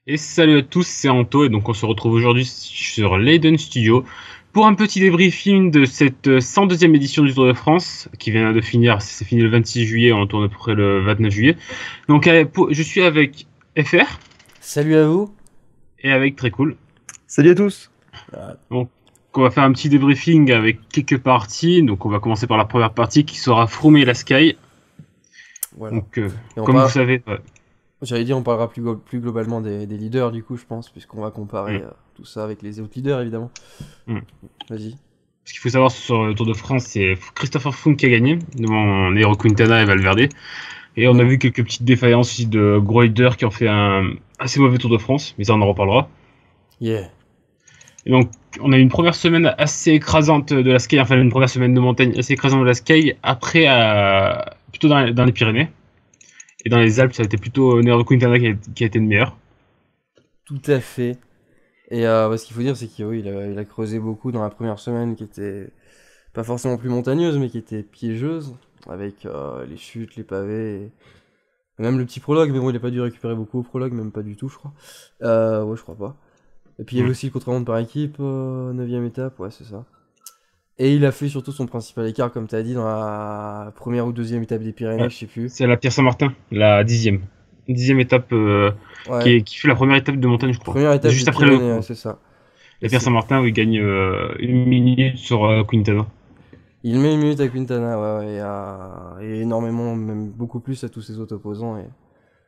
Et salut à tous, c'est Anto et donc on se retrouve aujourd'hui sur l'Eden Studio pour un petit débriefing de cette 102e édition du Tour de France qui vient de finir, c'est fini le 26 juillet, on tourne à peu près le 29 juillet. Donc je suis avec FR Salut à vous. et avec Très Cool. Salut à tous. Donc on va faire un petit débriefing avec quelques parties, donc on va commencer par la première partie qui sera Froome et la Sky. Voilà. Donc Et comme vous savez... J'allais dire, on parlera plus globalement des leaders, du coup, je pense, puisqu'on va comparer tout ça avec les autres leaders, évidemment. Vas-y. Ce qu'il faut savoir sur le Tour de France, c'est Christopher Froome qui a gagné, devant Nairo Quintana et Valverde. Et on a vu quelques petites défaillances aussi de gros leaders qui ont fait un assez mauvais Tour de France, mais ça on en reparlera. Yeah. Et donc on a eu une première semaine assez écrasante de la Sky, enfin une première semaine de montagne assez écrasante de la Sky, après plutôt dans les Pyrénées. Et dans les Alpes, ça a été plutôt Nairo Quintana qui a été le meilleur. Tout à fait. Et ce qu'il faut dire, c'est qu'il a creusé beaucoup dans la première semaine, qui était pas forcément plus montagneuse, mais qui était piégeuse, avec les chutes, les pavés, et même le petit prologue, mais bon, il a pas dû récupérer beaucoup au prologue, même pas du tout, je crois. Ouais, je crois pas. Et puis il y avait aussi le contre-la-montre par équipe, 9ème étape, ouais, c'est ça. Et il a fait surtout son principal écart, comme tu as dit, dans la première ou deuxième étape des Pyrénées, Ouais. je sais plus. C'est la Pierre-Saint-Martin, la 10e. 10e étape Ouais. qui fait la première étape de montagne, je crois. Première étape Juste des après Pyrénées, ouais, c'est ça. la Pierre-Saint-Martin où il gagne une minute sur Quintana. Il met une minute à Quintana, ouais, et énormément, même beaucoup plus à tous ses autres opposants.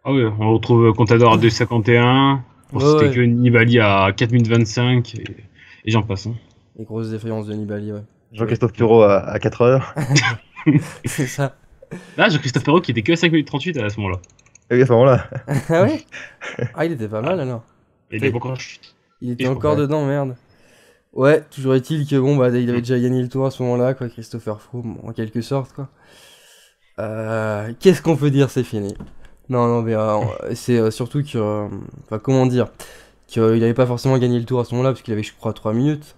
Ah ouais, on retrouve Contador à 2,51. Pour citer que Nibali à 4 minutes 25 et j'en passe. Hein. Les grosses défaillances de Nibali, ouais. Jean-Christophe Perrault à 4 heures. C'est ça. Là, Jean-Christophe Perrault qui était que à 5 minutes 38 à ce moment-là. Et à ce moment-là. Ah ouais. Ah, il était pas mal alors. Il était encore chute. Il était encore dedans, merde. Ouais, toujours est-il que bon, bah, il avait déjà gagné le tour à ce moment-là, quoi, Christopher Froome, en quelque sorte, quoi. Qu'est-ce qu'on peut dire, c'est fini. Non, mais c'est surtout que, enfin, comment dire, qu'il avait pas forcément gagné le tour à ce moment-là, parce qu'il avait, je crois, 3 minutes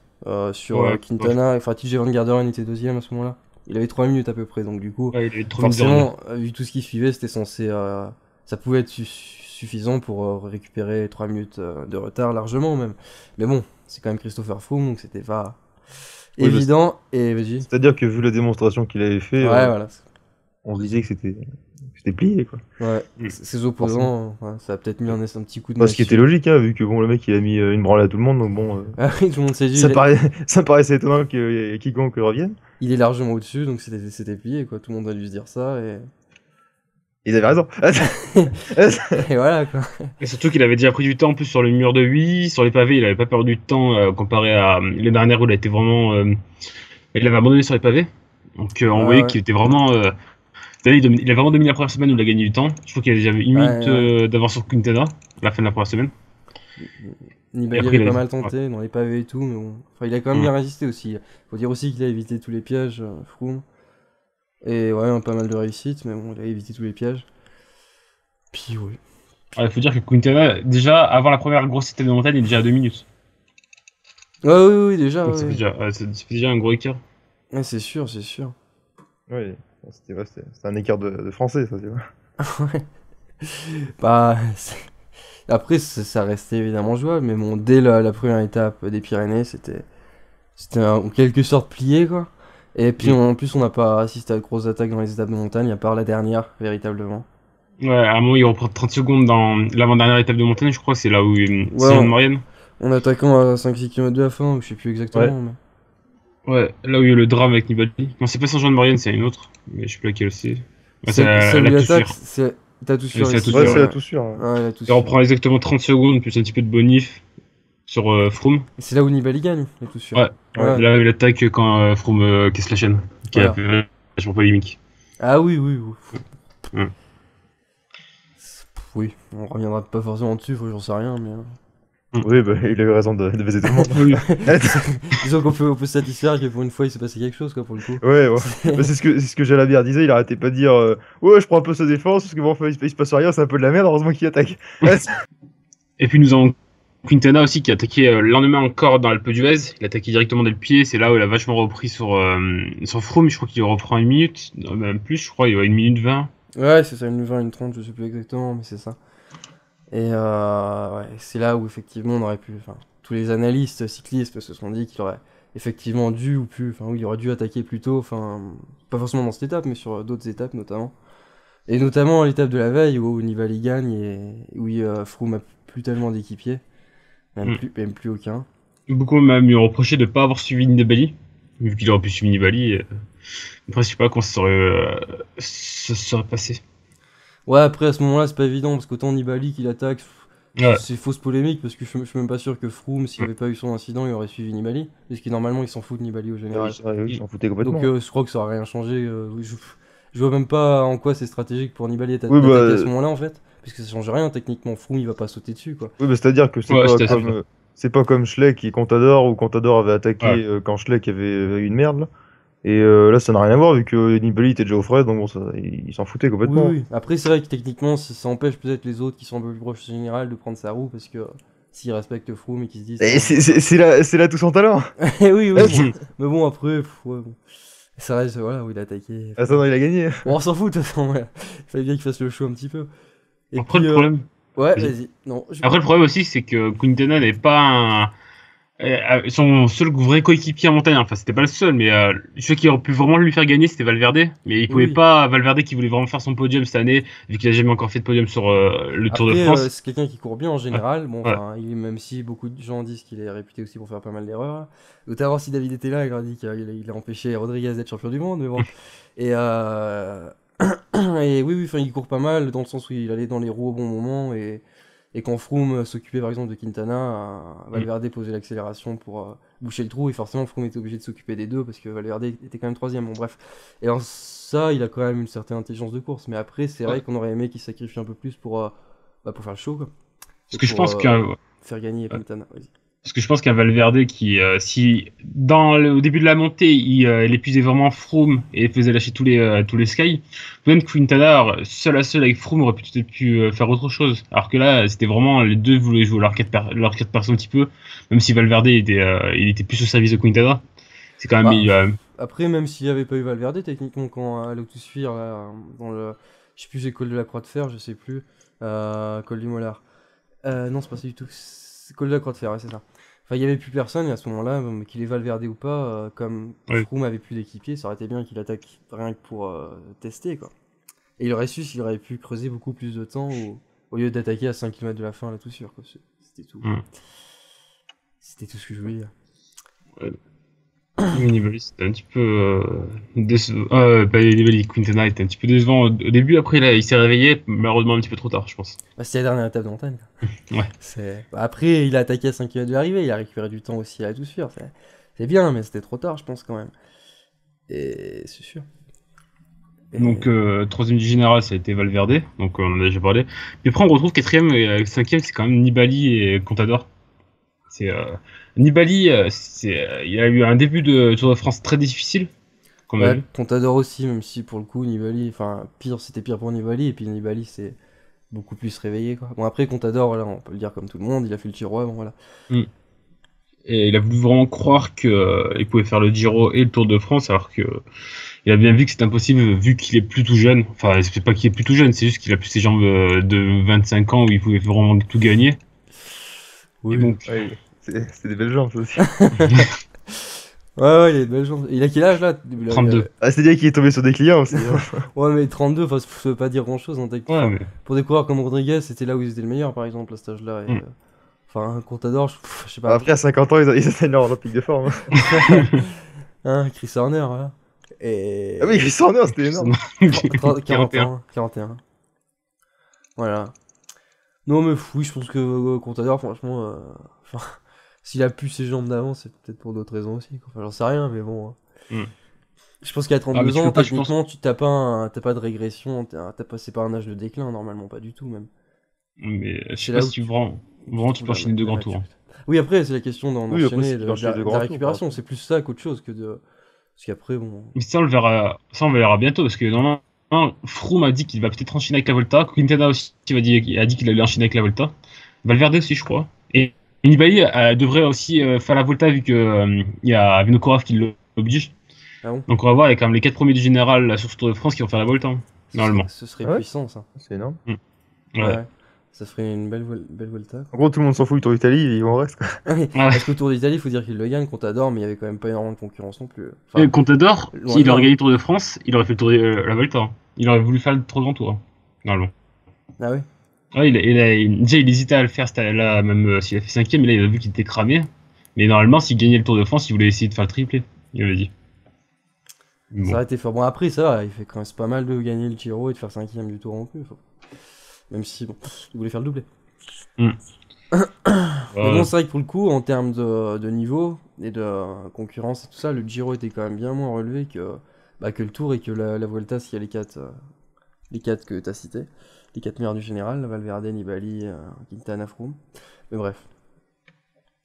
sur Quintana, enfin, TJ Van Garderen était deuxième à ce moment-là. Il avait 3 minutes à peu près, donc du coup, forcément, vu tout ce qui suivait, c'était censé, ça pouvait être suffisant pour récupérer 3 minutes de retard, largement même. Mais bon, c'est quand même Christopher Froome, donc c'était pas évident, et vas-y. C'est-à-dire que vu la démonstration qu'il avait fait, voilà. On se disait que c'était plié, quoi. Ouais, ses opposants, ça a peut-être mis un petit coup de main. Ce qui était logique, hein, vu que bon, le mec il a mis une branle à tout le monde, donc bon. Ah oui, tout le monde s'est dit. Ça paraissait étonnant que quiconque revienne. Il est largement au-dessus, donc c'était plié, quoi. Tout le monde a dû se dire ça, et. Ils avaient raison. Et voilà, quoi. Et surtout qu'il avait déjà pris du temps en plus sur le mur de 8, sur les pavés, il avait pas perdu de temps comparé à les dernières où il a été vraiment. Il avait abandonné sur les pavés. Donc on voyait qu'il était vraiment. Il a vraiment dominé la première semaine où il a gagné du temps. Je crois qu'il avait déjà une minute d'avance sur Quintana, à la fin de la première semaine. Nibali avait pas mal tenté dans les pavés et tout, mais bon. Enfin, il a quand même bien résisté aussi. Faut dire aussi qu'il a évité tous les pièges, Froome. Et ouais, pas mal de réussite, mais bon, il a évité tous les pièges. Puis oui. Il faut dire que Quintana, déjà, avant la première grosse étape de montagne, il est déjà à 2 minutes. Oui, déjà. Donc ça fait déjà un gros écart. Ouais, c'est sûr. Oui, c'était un écart de français, ça, tu vois. Ouais. Bah, après, ça restait évidemment jouable, mais bon, dès la première étape des Pyrénées, c'était en quelque sorte plié, quoi. Et puis en plus, on n'a pas assisté à de grosses attaques dans les étapes de montagne, à part la dernière, véritablement. Ouais, à un moment, il reprend 30 secondes dans l'avant-dernière étape de montagne, je crois, c'est là où c'est Jean de Maurienne. En attaquant à 5-6 km de la fin, ou je sais plus exactement. Ouais. Ouais, là où il y a eu le drame avec Nibali. Non, c'est pas Saint-Jean-de-Maurienne, c'est une autre. Mais je sais plus laquelle c'est. C'est la Toussuire. T'as Toussuire. Ouais, c'est la Toussuire. Ouais, il reprend exactement 30 secondes, plus un petit peu de bonif sur Froome. C'est là où Nibali gagne, la Toussuire. Ouais. Là où il attaque quand Froome casse la chaîne. Qui a fait vachement polémique. Ah oui. Oui, on reviendra pas forcément dessus, j'en sais rien, mais. Oui, bah, il a eu raison de baiser tout le monde. Disons qu'on peut se satisfaire que pour une fois il s'est passé quelque chose, quoi, pour le coup. Ouais. Bah, c'est ce que Jalabert disait, il arrêtait pas de dire ouais, je prends un peu sa défense, parce que bon, il se passe rien, c'est un peu de la merde, heureusement qu'il attaque. Et puis nous avons Quintana aussi qui a attaqué le lendemain encore dans l'Alpe d'Huez. Il a attaqué directement dès le pied, c'est là où il a vachement repris sur Froome. Je crois qu'il reprend une minute, même plus, je crois, il y a 1 minute 20. Ouais, c'est ça, 1 minute 20, 1 minute 30, je sais plus exactement, mais c'est ça. Et ouais, c'est là où effectivement on aurait pu. Enfin, tous les analystes cyclistes se sont dit qu'il aurait effectivement dû ou pu. Enfin, oui, il aurait dû attaquer plus tôt. Enfin, pas forcément dans cette étape, mais sur d'autres étapes notamment. Et notamment l'étape de la veille où Nibali gagne et où Froome a plus tellement d'équipiers. Même plus aucun. Beaucoup m'ont lui reproché de ne pas avoir suivi Nibali, vu qu'il aurait pu suivre Nibali. Après, je sais pas comment ça serait passé. Ouais, après à ce moment-là, c'est pas évident parce qu'autant Nibali qui l'attaque, Ouais. c'est fausse polémique parce que je suis même pas sûr que Froome, s'il avait pas eu son incident, il aurait suivi Nibali. Parce que normalement, il s'en fout de Nibali au général. Ils s'en foutaient complètement. Donc je crois que ça aurait rien changé. Je vois même pas en quoi c'est stratégique pour Nibali Oui, d'attaquer à ce moment-là en fait. Parce que ça change rien techniquement. Froome, il va pas sauter dessus quoi. Oui, c'est-à-dire que c'est pas comme Schleck et Contador, où Contador avait attaqué quand Schleck avait eu une merde. Là. Et là, ça n'a rien à voir vu que Nibali était déjà aux fraises, donc bon, il s'en foutait complètement. Oui. Après, c'est vrai que techniquement, ça empêche peut-être les autres qui sont un peu plus proches du général de prendre sa roue parce que s'ils respectent Froome et qu'ils se disent. Et c'est là tout son talent. Oui. Bon. Mais bon, après, ouais, bon. Ça reste, voilà, où il a attaqué. Ah, ça, non, il a gagné. Bon, on s'en fout de toute façon, ouais. Il fallait bien qu'il fasse le show un petit peu. Et après, le problème. Ouais, vas-y. Non, après, le problème aussi, c'est que Quintana n'est pas son seul vrai coéquipier en montagne. Enfin, c'était pas le seul, mais celui qui aurait pu vraiment lui faire gagner, c'était Valverde. Mais il pouvait pas. Valverde qui voulait vraiment faire son podium cette année, vu qu'il a jamais encore fait de podium sur le Tour de France. C'est quelqu'un qui court bien en général. Bon, même si beaucoup de gens disent qu'il est réputé aussi pour faire pas mal d'erreurs. Notamment si David était là, il aurait dit qu'il a empêché Rodriguez d'être champion du monde. Mais bon. Et oui, enfin, il court pas mal dans le sens où il allait dans les roues au bon moment et quand Froome s'occupait par exemple de Quintana, Valverde posait l'accélération pour boucher le trou et forcément Froome était obligé de s'occuper des deux parce que Valverde était quand même troisième. Bon bref. Et alors ça, il a quand même une certaine intelligence de course. Mais après, c'est vrai qu'on aurait aimé qu'il sacrifie un peu plus pour faire le show quoi. Parce que je pense qu'un faire gagner Quintana. Vas-y. Parce que je pense qu'un Valverde qui, si au début de la montée, il épuisait vraiment Froome et faisait lâcher tous les Sky, même Quintana, seul à seul avec Froome, aurait peut-être pu faire autre chose. Alors que là, c'était vraiment les deux voulaient jouer leur 4 personnes un petit peu, même si Valverde il était plus au service de Quintana. C'est quand même. Après, même s'il n'y avait pas eu Valverde, techniquement, quand à l'Autosphere, là, dans le. Je sais plus, j'ai col de la Croix de Fer, je sais plus. Col du Mollard. Non, c'est pas ça du tout. C'est col de la Croix de Fer, ouais, c'est ça. Enfin, il n'y avait plus personne, et à ce moment-là, qu'il ait Valverde ou pas, comme Froome avait plus d'équipier, ça aurait été bien qu'il attaque rien que pour tester, quoi. Et il aurait su s'il aurait pu creuser beaucoup plus de temps au lieu d'attaquer à 5 km de la fin à la Tour, quoi. C'était tout. C'était tout ce que je voulais dire. Ouais. Nibali, c'était un petit peu Nibali, Quintana était un petit peu décevant au début. Après, là, il s'est réveillé, malheureusement un petit peu trop tard, je pense. C'était la dernière étape de montagne. Ouais. Après, il a attaqué à 5 km de l'arrivée, il a récupéré du temps aussi à la Tour. C'est bien, mais c'était trop tard, je pense, quand même. Et c'est sûr. Donc, troisième du général, ça a été Valverde, donc on en a déjà parlé. Puis après, on retrouve quatrième et cinquième, c'est quand même Nibali et Contador. Nibali, il a eu un début de Tour de France très difficile. Contador aussi, même si pour le coup, Nibali, enfin, c'était pire pour Nibali, et puis Nibali s'est beaucoup plus réveillé, quoi. Bon, après, Contador, voilà, on peut le dire comme tout le monde, il a fait le Giro, bon, voilà. Et il a voulu vraiment croire qu'il pouvait faire le Giro et le Tour de France, alors que il a bien vu que c'est impossible, vu qu'il est plus tout jeune. Enfin, c'est pas qu'il est plus tout jeune, c'est juste qu'il a plus ses jambes de 25 ans où il pouvait vraiment tout gagner. Oui, donc... c'est des belles jambes, ça aussi. Ouais, il a des belles jambes. Il a quel âge là? 32. C'est-à-dire qu'il est tombé sur des clients aussi. Ouais, mais 32, ça veut pas dire grand-chose en tech. Ouais, mais... Pour des coureurs comme Rodriguez, c'était là où ils étaient le meilleur, par exemple, à cet âge-là. Enfin, Contador, je sais pas. Après, à 50 ans, ils atteignent leur olympique de forme. Chris Horner, voilà. Et... Ah oui, Chris Horner, c'était énorme. 41. Voilà. Non, mais oui, je pense que Contador, franchement, s'il a plus ses jambes d'avant, c'est peut-être pour d'autres raisons aussi. Enfin, j'en sais rien, mais bon. Je pense qu'à 32 ans, techniquement, tu t'as pas de régression, c'est pas un âge de déclin, normalement, pas du tout, même. Mais je sais pas si tu peux enchaîner de grands tours. Oui, après, c'est la question d'enchaîner de la récupération, c'est plus ça qu'autre chose que de... Parce qu'après, bon... Mais ça, on le verra bientôt, parce que normalement, Froome a dit qu'il va peut-être enchaîner avec la Volta, Quintana aussi a dit qu'il allait enchaîner avec la Volta, Valverde aussi, je crois. Et Nibali devrait aussi faire la Volta, vu qu'il y a Vinokourov qui l'oblige. Ah bon. Donc on va voir, il y a quand même les 4 premiers du général sur ce Tour de France qui vont faire la Volta, normalement. Ce serait puissant, ça. C'est énorme. Ouais. Ça ferait une belle Vuelta. En gros, tout le monde s'en fout du Tour d'Italie, ils vont reste. Parce que le Tour d'Italie, il faut dire qu'il le gagne, Contador, mais il y avait quand même pas énormément de concurrence non plus. Enfin, Contador, s'il aurait gagné le Tour de France, il aurait fait le Tour la Vuelta. Hein. Il aurait voulu faire le Tour Grand Tour, normalement. Ah ouais. Ouais, déjà, il hésitait à le faire, là, même s'il a fait 5ème, mais là, il a vu qu'il était cramé. Mais normalement, s'il gagnait le Tour de France, il voulait essayer de faire le triplé, il avait dit. Bon. Ça aurait été fort. Bon, après, ça va, il fait quand même pas mal de gagner le Giro et de faire 5ème du Tour non plus. Même si, bon, il voulait faire le doublé. Mais bon, c'est vrai que pour le coup, en termes de niveau et de concurrence et tout ça, le Giro était quand même bien moins relevé que le Tour et que la Vuelta, s'il y a les 4 que tu as cités. Les 4 meilleurs du général, Valverde, Nibali, Quintana, Froome. Mais bref.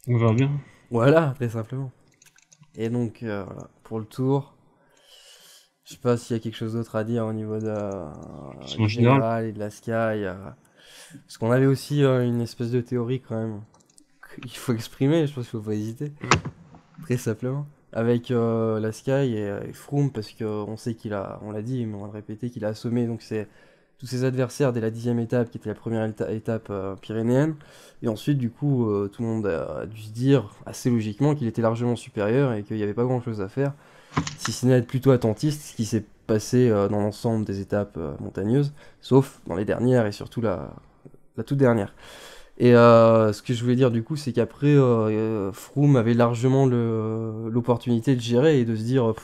On verra bien. Voilà, très simplement. Et donc, voilà, pour le Tour, je sais pas s'il y a quelque chose d'autre à dire au niveau du général et de la Sky. Parce qu'on avait aussi une espèce de théorie quand même qu'il faut exprimer, je pense qu'il faut pas hésiter. Très simplement. Avec la Sky et Froome, parce qu'on sait on l'a dit, mais on va le répéter, qu'il a assommé donc tous ses adversaires dès la 10ème étape, qui était la première étape pyrénéenne. Et ensuite, du coup, tout le monde a dû se dire, assez logiquement, qu'il était largement supérieur et qu'il n'y avait pas grand-chose à faire, si ce n'est être plutôt attentiste, ce qui s'est passé dans l'ensemble des étapes montagneuses, sauf dans les dernières et surtout la toute dernière. Et ce que je voulais dire, du coup, c'est qu'après, Froome avait largement l'opportunité de gérer et de se dire...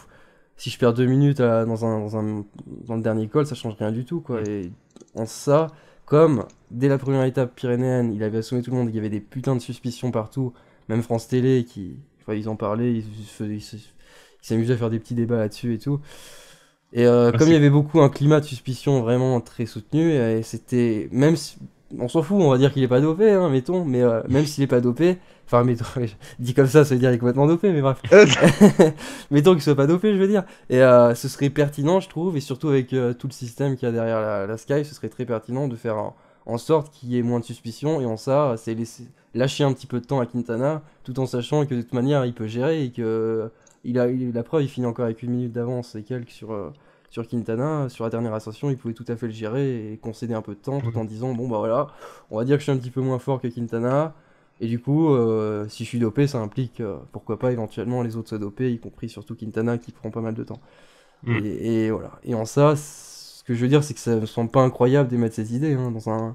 si je perds 2 minutes dans le dernier col, ça change rien du tout, quoi. Et en ça, comme dès la première étape pyrénéenne, il avait assommé tout le monde, il y avait des putains de suspicions partout, même France Télé, ils en parlaient, ils s'amusaient à faire des petits débats là-dessus et tout. Et comme il y avait beaucoup un climat de suspicion vraiment très soutenu, et c'était, même si, on s'en fout, on va dire qu'il est pas dopé, hein, mettons, mais même s'il est pas dopé, enfin, mettons, dit comme ça veut dire qu'il est complètement dopé, mais bref. Mettons qu'il soit pas dopé, je veux dire. Et ce serait pertinent, je trouve, et surtout avec tout le système qu'il y a derrière la Sky, ce serait très pertinent de faire en sorte qu'il y ait moins de suspicion, et en ça, c'est lâcher un petit peu de temps à Quintana, tout en sachant que de toute manière, il peut gérer, et que la preuve, il finit encore avec 1 minute d'avance et quelques sur Quintana, sur la dernière ascension, il pouvait tout à fait le gérer et concéder un peu de temps tout en disant bon bah voilà, on va dire que je suis un petit peu moins fort que Quintana et du coup si je suis dopé ça implique pourquoi pas éventuellement les autres soient dopés, y compris surtout Quintana qui prend pas mal de temps. Et voilà. Et en ça, ce que je veux dire c'est que ça me semble pas incroyable d'émettre cette idée dans un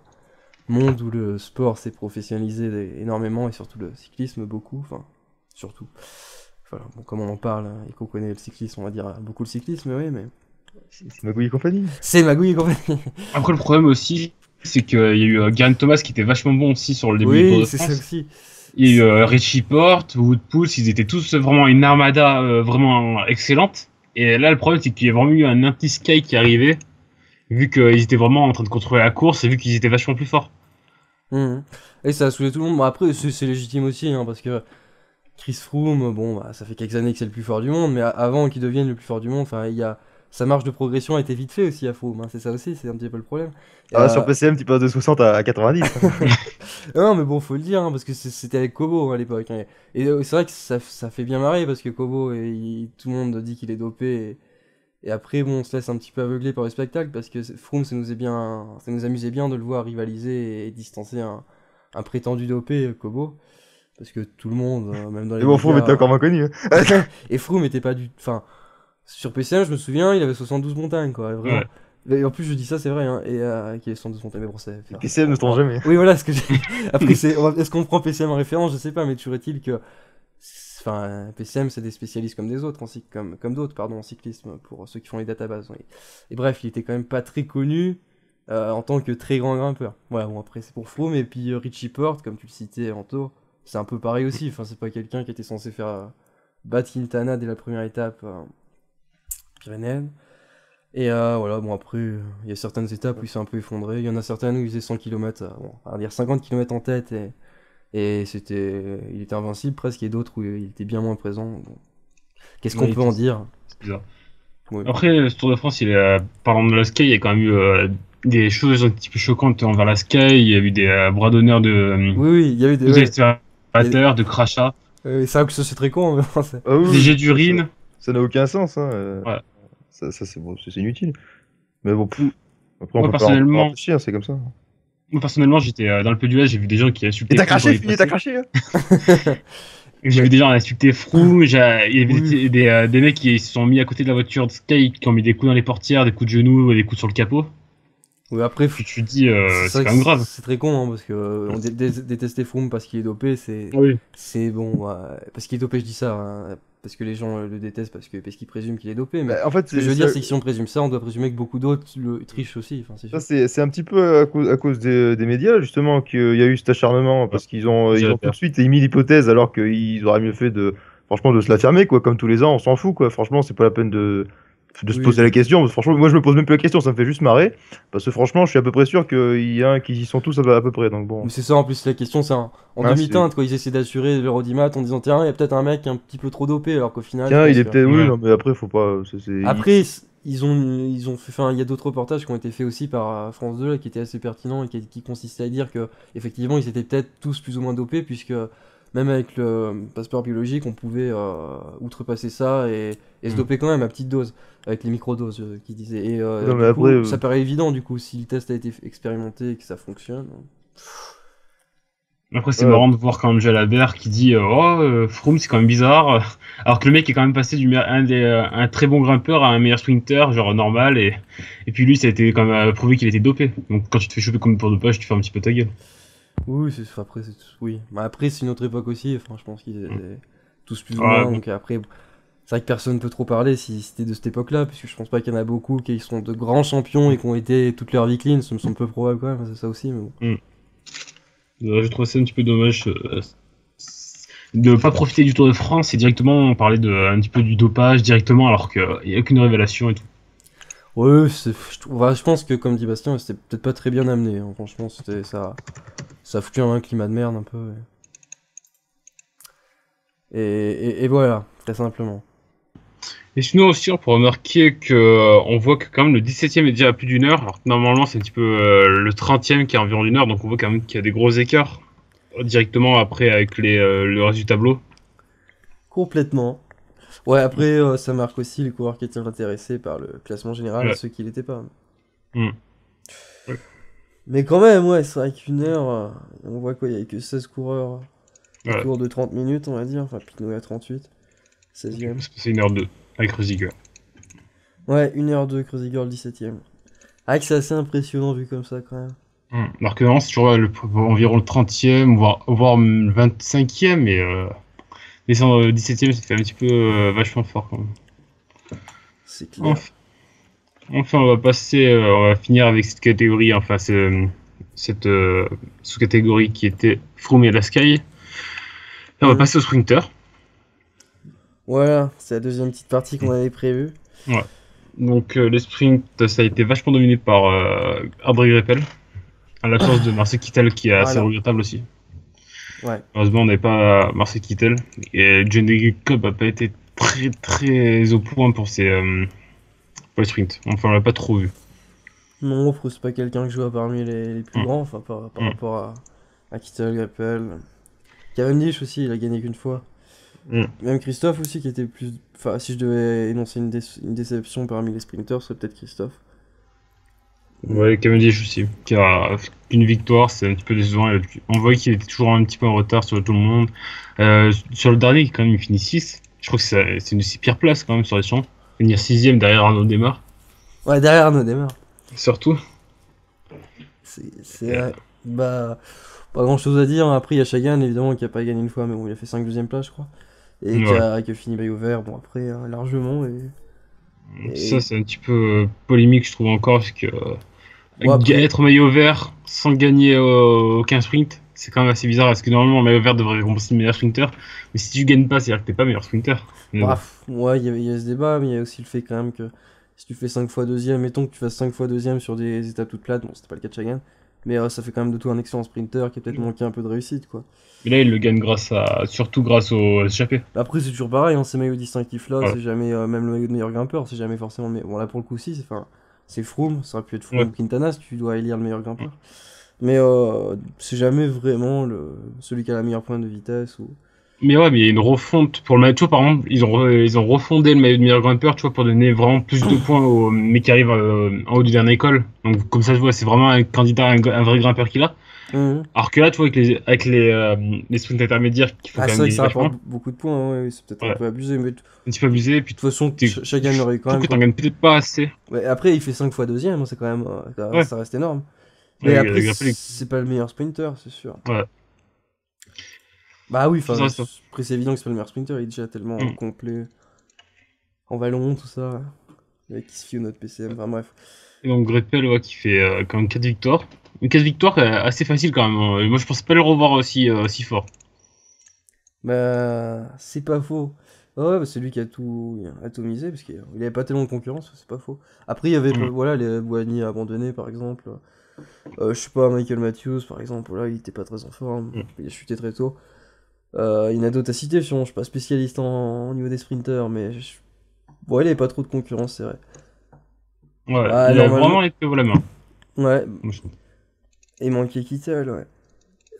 monde où le sport s'est professionnalisé énormément et surtout le cyclisme beaucoup, enfin surtout. Voilà, bon, comme on en parle et qu'on connaît le cyclisme, on va dire beaucoup le cyclisme, oui, mais... C'est Magouille et compagnie. C'est Magouille et compagnie. Après, le problème aussi, c'est qu'il y a eu Geraint Thomas qui était vachement bon aussi sur le début du Tour de France. Oui, c'est ça aussi. Il y a eu Richie Porte, Wout Poels, ils étaient tous vraiment une armada vraiment excellente. Et là, le problème, c'est qu'il y a vraiment eu un anti-Sky qui arrivait, vu qu'ils étaient vraiment en train de contrôler la course et vu qu'ils étaient vachement plus forts. Et ça a saoulé tout le monde. Bon, après, c'est légitime aussi, parce que Chris Froome, bon, ça fait quelques années que c'est le plus fort du monde, mais avant qu'il devienne le plus fort du monde, sa marge de progression a été vite fait aussi à Froome, c'est ça aussi, c'est un petit peu le problème. Sur PCM, tu passes de 60 à 90. Non, mais bon, faut le dire, parce que c'était avec Kobo à l'époque. Et c'est vrai que ça fait bien marrer, parce que Kobo, tout le monde dit qu'il est dopé, et après, bon, on se laisse un petit peu aveugler par le spectacle, parce que Froome, ça nous amusait bien de le voir rivaliser et distancer un prétendu dopé, Kobo. Parce que tout le monde, même dans les... Et bon, Froome était encore moins connu. Et Froome était pas du... Enfin, sur PCM, je me souviens, il avait 72 montagnes, quoi, vraiment. Ouais. Et en plus, je dis ça, c'est vrai, qu'il est 72 montagnes, mais bon, c'est... PCM ne tombe jamais. Oui, voilà, ce que j'ai... Après, est-ce qu'on prend PCM en référence? Je sais pas, mais toujours est-il que... Enfin, PCM, c'est des spécialistes comme des autres, comme d'autres, pardon, en cyclisme, pour ceux qui font les databases. Oui. Et bref, il était quand même pas très connu en tant que très grand grimpeur. Voilà, bon, après, c'est pour Froome, et puis Richie Porte, comme tu le citais en tour, c'est un peu pareil aussi, c'est pas quelqu'un qui était censé faire battre Quintana dès la première étape pyrénéenne. Et voilà, bon après, il y a certaines étapes où il s'est un peu effondré, il y en a certaines où il faisait 100 km, on va dire 50 km en tête, et il était invincible presque, et d'autres où il était bien moins présent. Bon. Qu'est-ce qu'on peut en dire? C'est bizarre. Ouais. Après, ce Tour de France, parlant de la Sky, il y a quand même eu des choses un petit peu choquantes envers la Sky, il y a eu des bras d'honneur de... Oui, il y a eu des... de crachats. C'est vrai que ça c'est très con. Des jets d'urine. Ça n'a aucun sens. Ouais. Ça c'est inutile. Mais bon, après moi, personnellement, c'est comme ça. Moi, personnellement, j'étais dans le pédulage, j'ai vu des gens qui Et insultaient t'as Froome quand craché, il Fini, t'as passait. craché, hein. J'ai vu Ouais. des gens insulter Froome, il y avait Oui. des mecs qui se sont mis à côté de la voiture de Sky, qui ont mis des coups dans les portières, des coups de genoux, des coups sur le capot. Oui, après, Tu te dis, c'est c'est vrai que quand même grave. c'est très con, hein, parce que on détestait Froome parce qu'il est dopé, Oui. c'est bon, ouais, parce qu'il est dopé, je dis ça, hein, parce que les gens le détestent parce qu'ils présument qu'il est dopé, mais Bah, en fait, ce que je veux dire, c'est que si on présume ça, on doit présumer que beaucoup d'autres le trichent aussi, enfin, c'est ça, sûr. c'est un petit peu à cause des médias, justement, qu'il y a eu cet acharnement, Ouais. parce qu'ils J'ai ont tout de peur. suite émis l'hypothèse, alors qu'ils auraient mieux fait franchement, de se l'affirmer, quoi, comme tous les ans, on s'en fout, quoi. Franchement, c'est pas la peine de se Oui, poser la question. Franchement, moi, je me pose même plus la question, ça me fait juste marrer, parce que franchement, je suis à peu près sûr qu'il y en a qui y sont tous à peu près, donc bon. mais c'est ça en plus la question, c'est en Hein, c'est... demi-teinte, quoi, ils essaient d'assurer leur audimat en disant tiens, il y a peut-être un mec un petit peu trop dopé, alors qu'au final, je Tiens, il pense est que. peut-être... Oui, Ouais. non, mais après, faut pas... Après, ils ont fait, enfin, il y a d'autres reportages qui ont été faits aussi par France 2 là, qui étaient assez pertinents et qui consistaient à dire que effectivement ils étaient peut-être tous plus ou moins dopés puisque même avec le passeport biologique on pouvait outrepasser ça et se Mm. doper quand même à petite dose avec les microdoses qu'ils disaient et Non, mais du après... coup ça paraît évident du coup si le test a été expérimenté et que ça fonctionne. Après, c'est ouais, marrant de voir quand même Jalabert qui dit oh, Froome, c'est quand même bizarre. Alors que le mec est quand même passé un très bon grimpeur à un meilleur sprinter, genre normal. Et puis lui, ça a été quand même prouvé qu'il était dopé. Donc quand tu te fais choper comme pour dopage, tu fais un petit peu ta gueule. Oui, après oui. Bah, après c'est une autre époque aussi, enfin je pense qu'ils Mm. étaient tous plus ou Ouais, moins bon. donc après c'est vrai que personne peut trop parler si c'était de cette époque-là, puisque je pense pas qu'il y en a beaucoup qui sont de grands champions et qui ont été toute leur vie clean, ça me semble peu probable quand même, c'est ça aussi, mais bon. Mm. Je trouve ça un petit peu dommage de pas profiter du Tour de France et directement parler un petit peu du dopage directement alors qu'il n'y a aucune révélation et tout. Ouais, je pense que comme dit Bastien, c'était peut-être pas très bien amené, hein. Franchement, ça a foutu un climat de merde un peu. Et voilà, très simplement. Et sinon aussi, on peut remarquer que on voit que quand même le 17e est déjà à plus d'une heure, alors que normalement c'est un petit peu le 30e qui est à environ une heure, donc on voit quand même qu'il y a des gros écarts directement après avec le reste du tableau. Complètement. Ouais, après, ça marque aussi les coureurs qui étaient intéressés par le classement général et Ouais. ceux qui l'étaient pas. Mm. Ouais. Mais quand même, ouais, c'est vrai qu'une heure, on voit quoi, il y avait que 16 coureurs Voilà. autour de 30 minutes, on va dire. Enfin, Pinot à 38, 16e. Parce que c'est une heure 2 avec Ruziger. Ouais, 1h02, Cruziger le 17e. Ah, que c'est assez impressionnant vu comme ça, quand même. Alors que normalement c'est toujours environ le 30e, voire le 25e, mais descendre au 17e, ça fait un petit peu vachement fort quand même. C'est clair. Enfin, enfin, on va finir avec cette catégorie, enfin, cette sous-catégorie qui était Froome et la Sky. Et on va Mhm. passer au sprinter. Voilà, c'est la deuxième petite partie qu'on avait prévue. Ouais. Donc, les sprints, ça a été vachement dominé par André Greipel, à l'absence de Marcel Kittel qui est assez Voilà. regrettable aussi. Ouais. Heureusement, on n'avait pas Marcel Kittel. Et Johnny Cobb n'a pas été très très au point pour pour les sprints. Enfin, on l'a pas trop vu. Non, Proust, c'est pas quelqu'un que je vois parmi les plus Mm. grands, enfin, par Mm. rapport à Kittel, Greppel. Cavendish aussi, il a gagné qu'une fois. Mm. Même Christophe aussi, qui était plus. Enfin, si je devais énoncer une déception parmi les sprinters, ce serait peut-être Christophe. Ouais, Cavendish aussi, qui a une victoire, c'est un petit peu décevant. On voit qu'il était toujours un petit peu en retard sur tout le monde. Sur le dernier, quand même, il finit 6. Je crois que c'est une de ses pires places quand même sur les champs. Finir 6ème derrière Arnaud Démarre, Ouais, derrière Arnaud démarre. surtout. C'est vrai. Bah, pas grand chose à dire. Après, il y a Chagan, évidemment, qui a pas gagné une fois, mais bon, il a fait 5 deuxième place, je crois. Et Ouais. qui a fini maillot vert, bon, après, largement. Ça, Et c'est un petit peu polémique, je trouve encore, parce que bon, après. être maillot vert sans gagner aucun sprint, c'est quand même assez bizarre, parce que normalement, un maillot vert devrait récompenser le meilleur sprinter. Mais si tu gagnes pas, c'est-à-dire que t'es pas meilleur sprinter. Mais bon. Bref, ouais, il y a ce débat, mais il y a aussi le fait quand même que si tu fais 5 fois deuxième, mettons que tu fasses 5 fois deuxième sur des étapes toutes plates, bon, c'était pas le cas de Chagan, mais ça fait quand même de toi un excellent sprinter qui a peut-être manqué un peu de réussite, quoi. Mais là, il le gagne surtout grâce aux échappés. Après, c'est toujours pareil, hein, ces maillots distinctifs là, Voilà. c'est jamais, même le maillot de meilleur grimpeur, c'est jamais forcément. Bon, là pour le coup, si, c'est Froome, ça aurait pu être Froome Ouais. ou Quintana si tu dois élire le meilleur grimpeur. Mais c'est jamais vraiment celui qui a la meilleure pointe de vitesse Mais ouais, mais il y a une refonte pour le maillot. Tu vois, par exemple, ils ont refondé le maillot de meilleur grimpeur, tu vois, pour donner vraiment plus de points aux mecs qui arrivent en haut du dernier col. Donc, comme ça, je vois, c'est vraiment un candidat, un vrai grimpeur qu'il a. Mhm. Alors que là, tu vois, avec les sprints intermédiaires, qu'il faut Ah, quand c'est même vrai que gagner ça rapporte vachement. beaucoup de points, ouais, oui, c'est peut-être un Ouais, peu abusé, mais de un petit peu abusé. Puis, toute façon, t'es- chacun je aurait quand trouve même que t'en quoi. gagnes peut-être pas assez. Ouais, après, il fait 5 fois deuxième, c'est quand même, Ouais, ça reste énorme. Mais avec, après, avec Grappel, c'est pas le meilleur sprinter, c'est sûr. ouais, Bah oui, ça enfin, reste ça. après, c'est évident que c'est pas le meilleur sprinter, il est déjà tellement Mm. complet. En vallon, tout ça. Le mec qui se fie au notre PCM, enfin bref. Et donc, Greppel, ouais, qui fait quand même 4 victoires. Une 4 victoires assez facile quand même, hein. Et moi, je pensais pas le revoir aussi fort. Bah, c'est pas faux. Ouais, bah, c'est lui qui a tout misé, parce qu'il avait pas tellement de concurrence, c'est pas faux. Après, il y avait, Mm. voilà, les Boigny abandonnés, par exemple. Je sais pas, Michael Matthews, par exemple, là, il était pas très en forme, Mm. il a chuté très tôt. Il y en a d'autres à citer, je suis pas spécialiste au niveau des sprinters, mais ouais, il avait pas trop de concurrence, c'est vrai. Ouais, Bah, il a normalement, vraiment été haut la main, ouais, moi, je trouve. il manquait Kittel, ouais.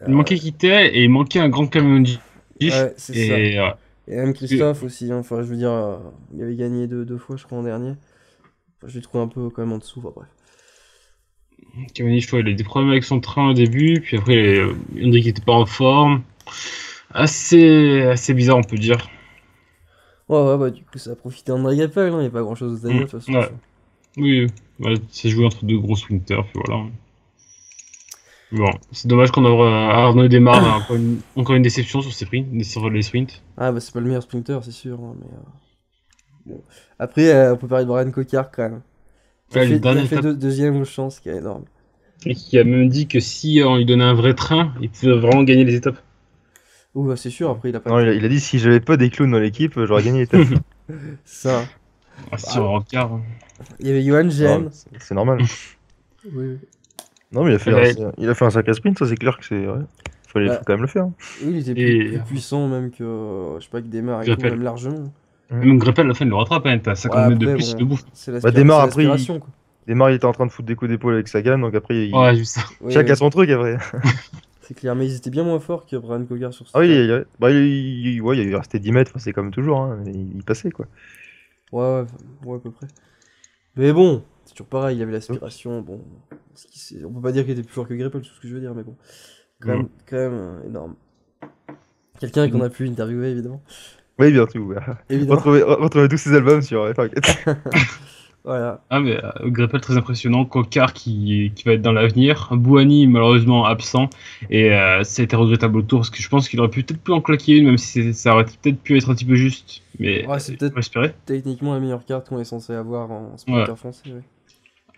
Il Euh, manquait Kittel et il manquait un grand camion de ouais, c'est ça. Et Et même parce que Christophe aussi, hein, enfin, je veux dire, il avait gagné deux fois, je crois, en dernier. Enfin, je l'ai trouvé un peu quand même en dessous, enfin, bref. Cavendish, je crois, il a eu des problèmes avec son train au début, puis après, Hendrick était pas en forme. Assez bizarre, on peut dire. Ouais, ouais, bah, du coup, ça a profité d'André Gappel, hein, y a pas grand chose à dire, de toute façon. Ouais, oui, ouais, c'est joué entre deux gros sprinters, puis voilà. Bon, c'est dommage qu'on a Arnaud démarre encore une déception sur sur les sprints. Ah, bah, c'est pas le meilleur sprinter, c'est sûr, hein, mais. Bon. Après, on peut parler de Brian Cocard quand même. Ouais, le Qui a dernier fait étape, deuxième aux chances, qui est énorme. et qui a même dit que si on lui donnait un vrai train, il pouvait vraiment gagner les étapes. Ouh, bah, c'est sûr, après, il a pas Non, de. il a dit si j'avais pas des clowns dans l'équipe, j'aurais gagné l'étape. Ça. Ah, si, Bah, en rencard. il y avait Johan Non, Gem. c'est normal. Oui, oui. Non, mais Eh ben, il a fait un sacré sprint, ça c'est clair que c'est. Ouais. Faut Bah, quand même le faire. oui, il était et plus puissant même que, je sais pas, que Desmar et tout, Greppel. même largement. Mm. Même Greppel, à la fin, il le rattrape, hein. T'as Ouais, 50 mètres de après, plus, il le bon, bouffe. Bah, Desmar, c'est après, l'aspiration, quoi. Desmar, il était en train de foutre des coups d'épaule avec Sagan, donc après, Ouais, juste ça. Oui, chacun oui, son truc après. c'est clair, mais ils étaient bien moins forts que Brian Cogard sur Ah cette oui, étape. bah, ouais, il est resté 10 mètres, enfin, c'est comme toujours, hein. Il passait quoi. Ouais, ouais, ouais, à peu près. Mais bon, c'est toujours pareil, il avait l'aspiration, bon. On peut pas dire qu'il était plus fort que Greppel, c'est tout ce que je veux dire, mais bon. Quand même énorme. Quelqu'un qu'on a pu interviewer, évidemment. Oui, bien tout. Ouais. Évidemment. Retrouvez tous ses albums sur F1. Voilà. Ah, mais Greppel, très impressionnant. Cocard qui va être dans l'avenir. Bouhanni, malheureusement, absent. Et ça a été regrettable au tour parce que je pense qu'il aurait pu peut-être plus en claquer une, même si ça aurait peut-être pu être un petit peu juste. Mais Ouais, c'est on peut-être va espérer. techniquement la meilleure carte qu'on est censé avoir en Ouais. sprinter français, ouais.